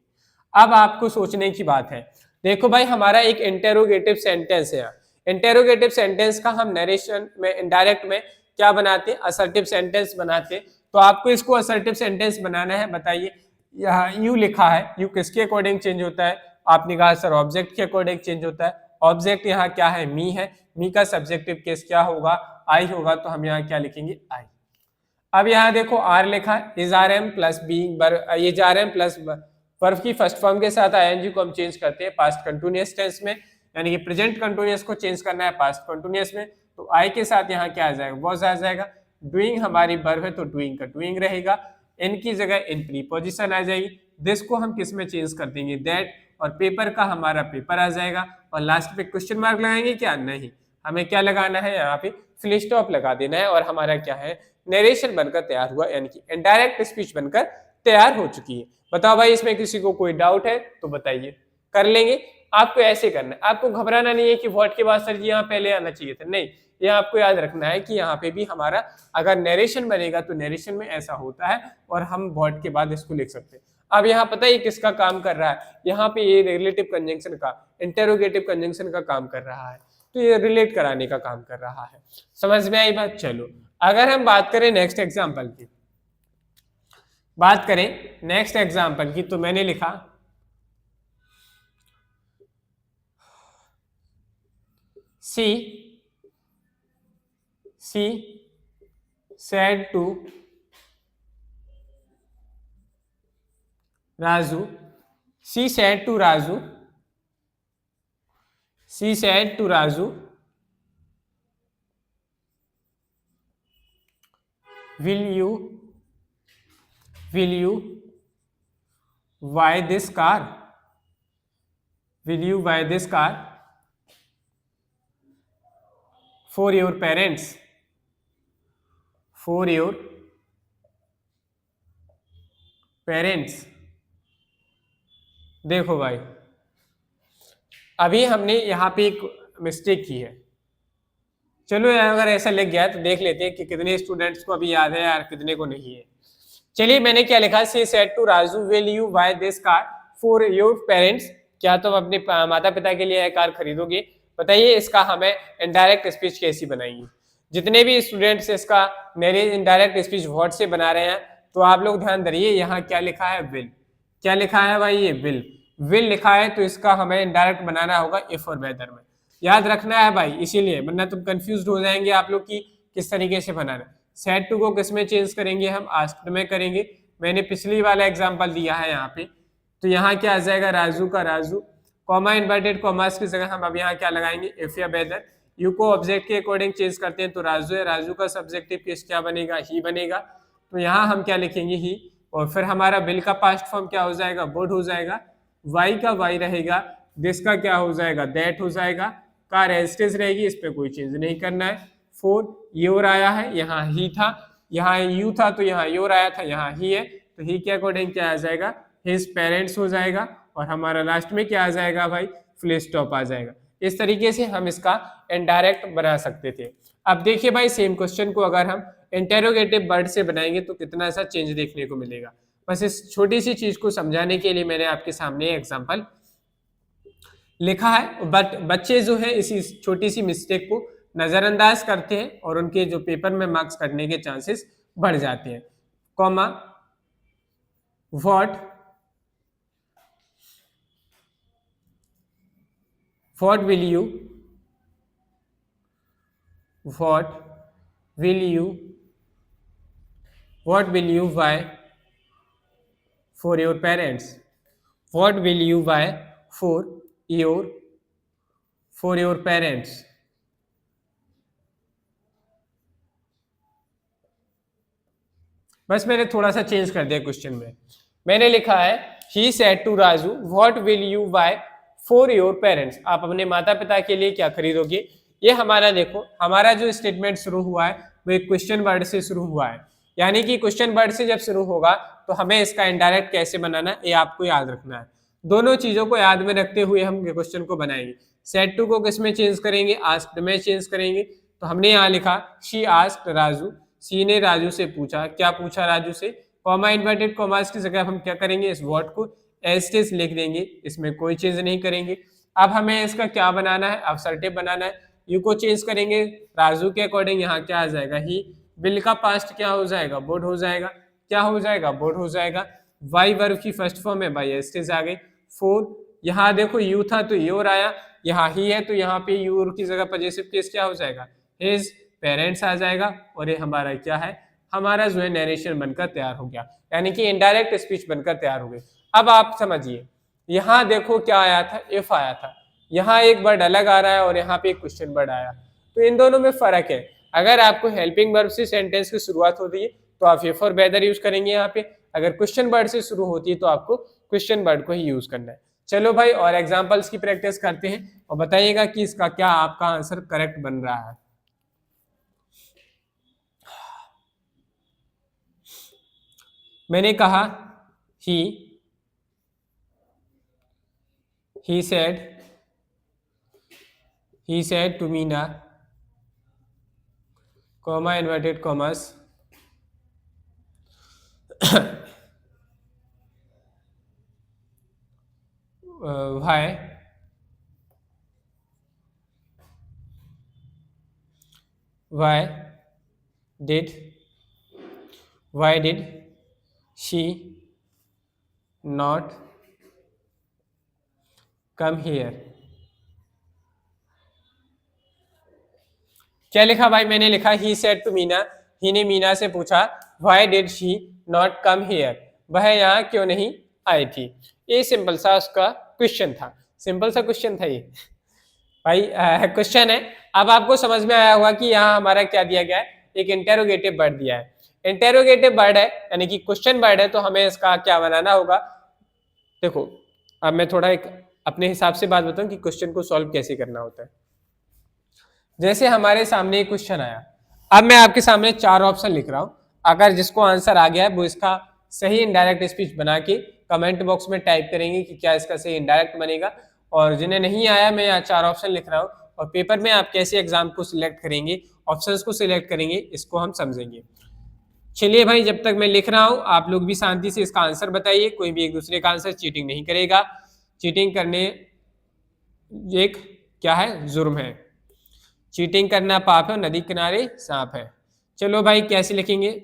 अब आपको सोचने की बात है, देखो भाई हमारा एक इंटेरोगेटिव सेंटेंस है। इंटेरोगेटिव सेंटेंस का हम नरेशन में इनडायरेक्ट में क्या बनाते हैं? असर्टिव सेंटेंस बनाते हैं। तो आपको इसको असर्टिव सेंटेंस बनाना है। बताइए, यहाँ यू लिखा है, यू किसके अकॉर्डिंग चेंज होता है? आपने कहा सर ऑब्जेक्ट के अकॉर्डिंग चेंज होता है। ऑब्जेक्ट यहाँ क्या है? मी है। मी का सब्जेक्टिव केस क्या होगा? आई होगा। तो हम यहाँ क्या लिखेंगे? आई। अब यहाँ देखो आर लिखा है, is are am plus being, is are am plus verb की फर्स्ट फॉर्म के साथ आईएनजी को हम चेंज करते हैं पास्ट कंटिन्यूअस टेंस में, यानी कि प्रेजेंट कंटिन्यूअस को चेंज करना है पास्ट कंटिन्यूअस में। तो आई के साथ यहाँ क्या आ जाएगा? वॉज आ जाएगा। डूइंग हमारी वर्ब है तो डूइंग का डूइंग रहेगा। इन की जगह इन प्रीपोजिशन आ जाएगी। दिस को हम किस में चेंज कर देंगे? दैट। और पेपर का हमारा पेपर आ जाएगा। और लास्ट पे क्वेश्चन मार्क लगाएंगे क्या? नहीं, हमें क्या लगाना है? यहाँ पे फुल स्टॉप लगा देना है। और हमारा क्या है? नरेशन बनकर तैयार हुआ, यानी कि इनडायरेक्ट स्पीच बनकर तैयार हो चुकी है। बताओ भाई, इसमें किसी को कोई डाउट है तो बताइए, कर लेंगे। आपको ऐसे करना है, आपको घबराना नहीं है कि व्हाट के बाद सर जी यहाँ पहले आना चाहिए था, नहीं। ये आपको याद रखना है कि यहाँ पे भी हमारा अगर नरेशन बनेगा तो नरेशन में ऐसा होता है और हम व्हाट के बाद इसको लिख सकते हैं। अब यहाँ पता है किसका काम कर रहा है? यहाँ पे ये रिलेटिव कंजंक्शन का, इंटेरोगेटिव कंजंक्शन का काम कर रहा है। तो ये रिलेट कराने का काम कर रहा है। समझ में आई बात? चलो, अगर हम बात करें नेक्स्ट एग्जाम्पल की, तो मैंने लिखा सी said to Raju, she said to Raju, will you buy this car? Will you buy this car for your parents? For your parents. देखो भाई, अभी हमने यहाँ पे एक मिस्टेक की है। चलो यार, अगर ऐसा लिख गया तो देख लेते हैं कि कितने स्टूडेंट्स को अभी याद है यार, कितने को नहीं है। चलिए, मैंने क्या लिखा? She said to Raju, will you buy this car for your parents? क्या तुम अपने माता पिता के लिए यह कार खरीदोगे? बताइए, इसका हमें इनडायरेक्ट स्पीच कैसी बनाएंगे? जितने भी स्टूडेंट्स इसका मेरे इनडायरेक्ट स्पीच व्हाट से बना रहे हैं, तो आप लोग ध्यान दीजिए, यहाँ क्या लिखा है? विल। क्या लिखा है भाई? ये विल लिखा है, तो इसका हमें इनडायरेक्ट बनाना होगा इफ और वेदर में। याद रखना है भाई, इसीलिए, वरना तुम कंफ्यूज हो जाएंगे आप लोग की किस तरीके से बनाना। सेड टू को किस में चेंज करेंगे? हम आस्क्ड में करेंगे। मैंने पिछली वाला एग्जांपल दिया है यहाँ पे, तो यहाँ क्या आ जाएगा? राजू का राजू, कॉमा इन्वर्टेड कॉमास की जगह हम अब यहाँ क्या लगाएंगे? इफ या वेदर। यू को ऑब्जेक्ट के अकॉर्डिंग चेंज करते हैं तो राजू है, राजू का सब्जेक्टिव केस क्या बनेगा? ही बनेगा। तो यहाँ हम क्या लिखेंगे? ही। और फिर हमारा विल का पास्ट फॉर्म क्या हो जाएगा? वुड हो जाएगा। वाई का वाई रहेगा। दिस का क्या हो जाएगा? दैट हो जाएगा। कार एस्टेज रहेगी, इस पे कोई चेंज नहीं करना है। फोर योर आया है, यहाँ ही था, यहाँ यू था तो यहाँ योर आया था, यहाँ ही है, तो ही के अकॉर्डिंग क्या आ जाएगा? हिज पेरेंट्स हो जाएगा। और हमारा लास्ट में क्या आ जाएगा भाई? फुल स्टॉप आ जाएगा। इस तरीके से हम इसका इनडायरेक्ट बना सकते थे। अब देखिए भाई, सेम क्वेश्चन को अगर हम इंटेरोगेटिव वर्ड से बनाएंगे तो कितना सा चेंज देखने को मिलेगा। बस इस छोटी सी चीज को समझाने के लिए मैंने आपके सामने एग्जांपल लिखा है। बट बच्चे जो है इसी छोटी सी मिस्टेक को नजरअंदाज करते हैं और उनके जो पेपर में मार्क्स कटने के चांसेस बढ़ जाते हैं। Comma what will you buy for your parents? What will you buy for your parents? बस मैंने थोड़ा सा चेंज कर दिया क्वेश्चन में। मैंने लिखा है he said to Raju, what will you buy for your parents? आप अपने माता पिता के लिए क्या खरीदोगे? ये हमारा देखो, हमारा जो स्टेटमेंट शुरू हुआ है वो एक क्वेश्चन वर्ड से शुरू हुआ है, यानी कि क्वेश्चन वर्ड से जब शुरू होगा तो हमें इसका इनडायरेक्ट कैसे बनाना है ये आपको याद रखना है। दोनों चीजों को याद में रखते हुए हम क्वेश्चन को बनाएंगे। सेड टू को किस में चेंज करेंगे? आस्क्ड में चेंज करेंगे। तो हमने यहाँ लिखा शी आस्क्ड राजू, सी ने राजू से पूछा। क्या पूछा राजू से? कॉमा इन्वर्टेड कॉमास की जगह हम क्या करेंगे? इस वर्ड को एज इट इज लिख देंगे, इसमें कोई चेंज नहीं करेंगे। अब हमें इसका क्या बनाना है? असर्टिव बनाना है। यू को चेंज करेंगे राजू के अकॉर्डिंग, यहाँ क्या आ जाएगा? ही। विल का पास्ट क्या हो जाएगा, वुड हो जाएगा। क्या हो जाएगा, वुड हो जाएगा। वाई वर्ब की फर्स्ट फॉर्म है बाई एस्टेज आ गई। 4 यहाँ देखो यू था तो योर आया, यहाँ ही है तो यहाँ पे यूर की जगह पजेसिव केस क्या हो जाएगा, हिज पेरेंट्स आ जाएगा। और ये हमारा क्या है, हमारा जो है नरेशन बनकर तैयार हो गया, यानी कि इनडायरेक्ट स्पीच बनकर तैयार हो गई। अब आप समझिए, यहाँ देखो क्या आया था, इफ आया था, यहाँ एक वर्ड अलग आ रहा है और यहाँ पे एक क्वेश्चन वर्ड आया, तो इन दोनों में फर्क है। अगर आपको हेल्पिंग वर्ब से सेंटेंस की शुरुआत होती है तो आप इफ और वेदर यूज करेंगे यहाँ पे, अगर क्वेश्चन वर्ड से शुरू होती है तो आपको क्वेश्चन वर्ड को ही यूज करना है। चलो भाई और एग्जांपल्स की प्रैक्टिस करते हैं और बताइएगा कि इसका क्या आपका आंसर करेक्ट बन रहा है। मैंने कहा he said to Meena, comma inverted commas, why did she not come here? क्या लिखा भाई, मैंने लिखा he said to मीना, ही ने मीना से पूछा why did she not come here, वह यहाँ क्यों नहीं आई थी। ये सिंपल सा उसका क्वेश्चन था, सिंपल सा क्वेश्चन था ये भाई, क्वेश्चन है। अब आपको समझ में आया होगा कि यहाँ हमारा क्या दिया गया है, एक इंटेरोगेटिव वर्ड दिया है। इंटेरोगेटिव वर्ड है यानी कि क्वेश्चन वर्ड है, तो हमें इसका क्या बनाना होगा। देखो अब मैं थोड़ा एक अपने हिसाब से बात बताऊं कि क्वेश्चन को सॉल्व कैसे करना होता है। जैसे हमारे सामने एक क्वेश्चन आया, अब मैं आपके सामने 4 ऑप्शन लिख रहा हूं, अगर जिसको आंसर आ गया है वो इसका सही इनडायरेक्ट स्पीच बना के कमेंट बॉक्स में टाइप करेंगे कि क्या इसका सही इनडायरेक्ट बनेगा। और जिन्हें नहीं आया, मैं यहाँ 4 ऑप्शन लिख रहा हूँ और पेपर में आप कैसे एग्जाम को सिलेक्ट करेंगे, ऑप्शंस को सिलेक्ट करेंगे, इसको हम समझेंगे। चलिए भाई, जब तक मैं लिख रहा हूँ आप लोग भी शांति से इसका आंसर बताइए, कोई भी एक दूसरे का आंसर चीटिंग नहीं करेगा। चीटिंग करने एक क्या है, जुर्म है। चीटिंग करना पाप है, नदी किनारे सांप है। चलो भाई कैसे लिखेंगे,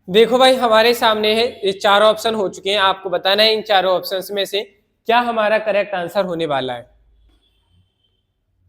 देखो भाई हमारे सामने है, ये 4 ऑप्शन हो चुके हैं, आपको बताना है इन चारों ऑप्शंस में से क्या हमारा करेक्ट आंसर होने वाला है।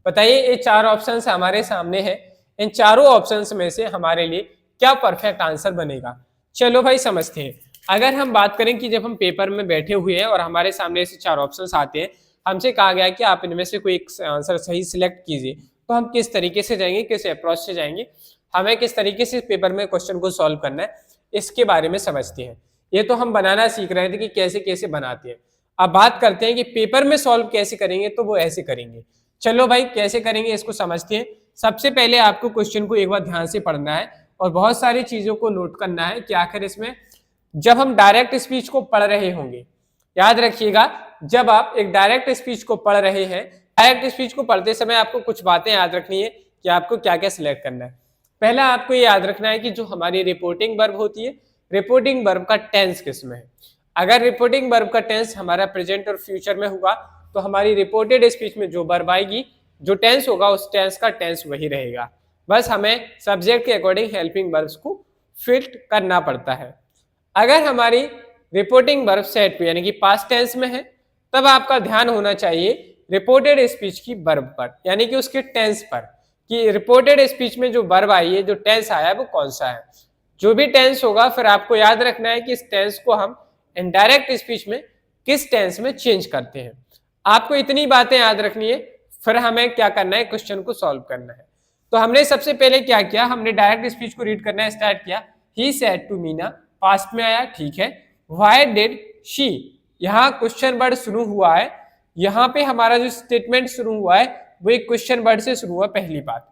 बताइए, ये 4 ऑप्शंस हमारे सामने है, इन चारों ऑप्शंस में से हमारे लिए क्या परफेक्ट आंसर बनेगा। चलो भाई समझते हैं। अगर हम बात करें कि जब हम पेपर में बैठे हुए हैं और हमारे सामने ऐसे 4 ऑप्शंस आते हैं, हमसे कहा गया कि आप इनमें से कोई एक आंसर सही सिलेक्ट कीजिए, तो हम किस तरीके से जाएंगे, किस अप्रोच से जाएंगे। हमें किस तरीके से पेपर में क्वेश्चन को सॉल्व करना है इसके बारे में समझते हैं। ये तो हम बनाना सीख रहे थे कि कैसे कैसे बनाते हैं। अब बात करते हैं कि पेपर में सॉल्व कैसे करेंगे, तो वो ऐसे करेंगे। चलो भाई कैसे करेंगे इसको समझते हैं। सबसे पहले आपको क्वेश्चन को एक बार ध्यान से पढ़ना है और बहुत सारी चीजों को नोट करना है कि आखिर इसमें जब हम डायरेक्ट स्पीच को पढ़ रहे होंगे, याद रखिएगा जब आप एक डायरेक्ट स्पीच को पढ़ रहे हैं, डायरेक्ट स्पीच को पढ़ते समय आपको कुछ बातें याद रखनी है कि आपको क्या क्या सिलेक्ट करना है। पहला आपको ये याद रखना है कि जो हमारी रिपोर्टिंग वर्ब होती है, रिपोर्टिंग वर्ब का टेंस किसमें है। अगर रिपोर्टिंग वर्ब का टेंस हमारा प्रेजेंट और फ्यूचर में होगा तो हमारी रिपोर्टेड स्पीच में जो वर्ब आएगी, जो टेंस होगा उस टेंस का टेंस वही रहेगा। बस हमें सब्जेक्ट के अकॉर्डिंग हेल्पिंग वर्ब्स को फिट करना पड़ता है। अगर हमारी रिपोर्टिंग वर्ब सेट टू यानी कि पास्ट टेंस में है, तब आपका ध्यान होना चाहिए रिपोर्टेड स्पीच की वर्ब पर, यानी कि उसके टेंस पर, कि रिपोर्टेड स्पीच में जो वर्ब आई है, जो टेंस आया है वो कौन सा है। जो भी टेंस होगा फिर आपको याद रखना है कि इस टेंस को हम इनडायरेक्ट स्पीच में किस टेंस में चेंज करते हैं। आपको इतनी बातें याद रखनी है, फिर हमें क्या करना है, क्वेश्चन को सॉल्व करना है। तो हमने सबसे पहले क्या किया, हमने डायरेक्ट स्पीच को रीड करना स्टार्ट किया। He said to Meena, past में आया, ठीक है। व्हाई डिड शी, यहाँ क्वेश्चन वर्ड शुरू हुआ है, यहाँ पे हमारा जो स्टेटमेंट शुरू हुआ है वो एक क्वेश्चन वर्ड से शुरू हुआ। पहली बात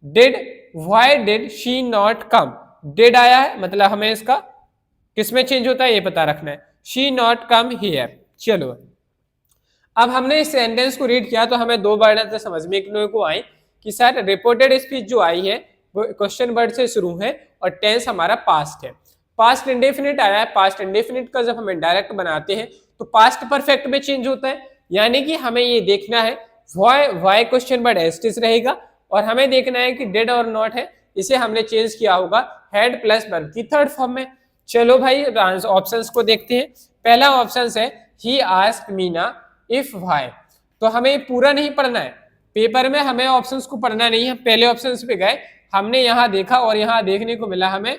did, why did she not come, did आया है मतलब हमें इसका किसमें चेंज होता है ये पता रखना है, शी नॉट कम हियर। चलो अब हमने इस सेंटेंस को रीड किया तो हमें दो वर्ड समझ में को आई कि सर रिपोर्टेड स्पीच जो आई है वो क्वेश्चन वर्ड से शुरू है और टेंस हमारा पास्ट है। पास्ट इंडेफिनिट आया है, पास्ट इंडेफिनिट का जब हम इनडायरेक्ट बनाते हैं तो पास्ट परफेक्ट में चेंज होता है, यानी कि हमें ये देखना है व्हाई क्वेश्चन वर्ड एस्टिस रहेगा और हमें देखना है कि डिड और नॉट है, इसे हमने चेंज किया होगा हैड प्लस वर्ब की थर्ड फॉर्म में। चलो भाई ऑप्शंस को देखते हैं। पहला ऑप्शन है he asked Meena if why, तो हमें पूरा नहीं पढ़ना है, पेपर में हमें ऑप्शंस को पढ़ना नहीं है। पहले ऑप्शंस पे गए, हमने यहाँ देखा और यहाँ देखने को मिला हमें,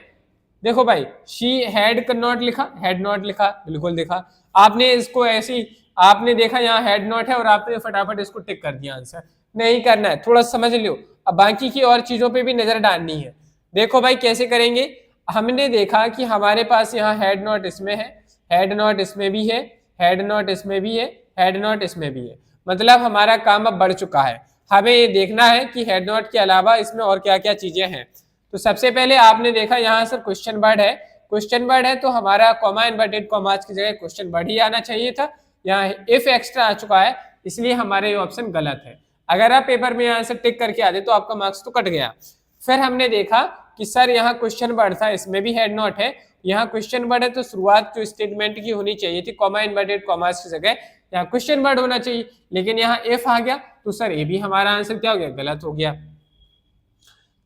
देखो भाई शी हैड नॉट लिखा, हैड नॉट लिखा, बिल्कुल देखा आपने इसको ऐसी, आपने देखा यहाँ हैड नॉट है और आपने फटाफट इसको टिक कर दिया। आंसर नहीं करना है, थोड़ा समझ लो। अब बाकी की और चीजों पे भी नजर डालनी है। देखो भाई कैसे करेंगे, हमने देखा कि हमारे पास यहाँ हैड नॉट इसमें है, हैड नॉट इसमें भी है, हैड नॉट इसमें भी है, हैड नॉट इसमें भी है, मतलब हमारा काम अब बढ़ चुका है। हमें ये देखना है कि हेड नॉट के अलावा इसमें और क्या क्या चीजें हैं। तो सबसे पहले आपने देखा यहाँ सर क्वेश्चन वर्ड है, क्वेश्चन वर्ड है तो हमारा कॉमा इन्वर्टेड कॉमास की जगह क्वेश्चन वर्ड ही आना चाहिए था, यहाँ इफ एक्स्ट्रा आ चुका है, इसलिए हमारा ये ऑप्शन गलत है। अगर आप पेपर में यहाँ से टिक करके आते तो आपका मार्क्स तो कट गया। फिर हमने देखा कि सर यहाँ क्वेश्चन वर्ड था, इसमें भी हेड नॉट है, यहाँ क्वेश्चन वर्ड है तो शुरुआत जो स्टेटमेंट की होनी चाहिए थी कॉमा इन्वर्टेड कॉमास की जगह यहाँ क्वेश्चन वर्ड होना चाहिए, लेकिन यहाँ इफ आ गया तो सर ये भी हमारा आंसर क्या हो गया, गलत हो गया।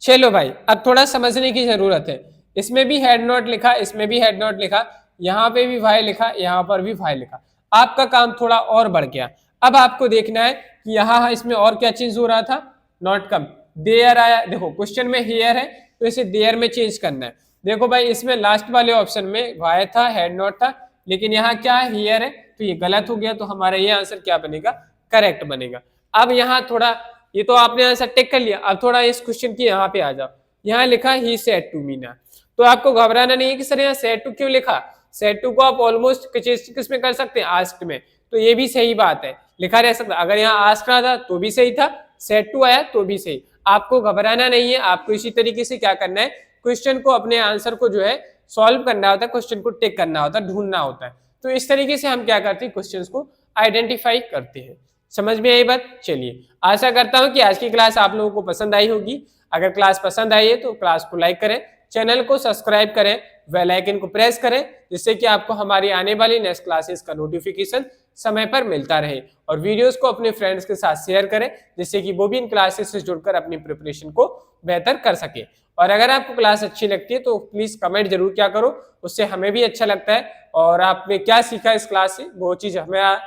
चलो भाई अब थोड़ा समझने की जरूरत है, इसमें भी हेड नॉट लिखा, इसमें भी हेड नॉट लिखा, यहाँ पे भी वाई लिखा, यहाँ पर भी वाई लिखा, आपका काम थोड़ा और बढ़ गया। अब आपको देखना है कि यहाँ इसमें और क्या चेंज हो रहा था, नॉट कम, देयर आया, देखो क्वेश्चन में हियर है तो इसे देयर में चेंज करना है। देखो भाई इसमें लास्ट वाले ऑप्शन में वाई था, हेड नॉट था, लेकिन यहाँ क्या है, हियर है, तो ये गलत हो गया, तो हमारा ये आंसर क्या बनेगा, करेक्ट बनेगा। अब यहाँ थोड़ा, ये तो आपने आंसर टिक कर लिया, अब थोड़ा इस क्वेश्चन की यहाँ पे आ जाओ। यहाँ लिखा ही सेड टू मीना, तो आपको घबराना नहीं है कि सर यहाँ सेड टू क्यों लिखा, सेड टू को आप ऑलमोस्ट किस में कर सकते हैं, आस्क्ड में, तो ये भी सही बात है, लिखा रह सकता। अगर यहाँ आस्क्ड था तो भी सही था, सेड टू आया तो भी सही, आपको घबराना नहीं है। आपको इसी तरीके से क्या करना है, क्वेश्चन को, अपने आंसर को जो है सॉल्व करना होता है, क्वेश्चन को टिक करना होता है, ढूंढना होता है। तो इस तरीके से हम क्या करते हैं, क्वेश्चंस को आइडेंटिफाई करते हैं। समझ में आई बात। चलिए आशा करता हूं कि आज की क्लास आप लोगों को पसंद आई होगी। अगर क्लास पसंद आई है तो क्लास को लाइक करें, चैनल को सब्सक्राइब करें, बेल आइकन को प्रेस करें, जिससे कि आपको हमारी आने वाली नेक्स्ट क्लासेस का नोटिफिकेशन समय पर मिलता रहे, और वीडियोस को अपने फ्रेंड्स के साथ शेयर करें, जिससे कि वो भी इन क्लासेस से जुड़कर अपनी प्रिपरेशन को बेहतर कर सके। और अगर आपको क्लास अच्छी लगती है तो प्लीज कमेंट जरूर क्या करो, उससे हमें भी अच्छा लगता है, और आपने क्या सीखा इस क्लास से वो चीज हमें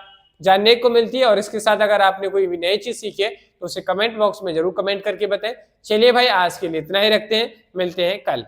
जानने को मिलती है। और इसके साथ अगर आपने कोई भी नई चीज सीखी है तो उसे कमेंट बॉक्स में जरूर कमेंट करके बताएं। चलिए भाई आज के लिए इतना ही रखते हैं, मिलते हैं कल।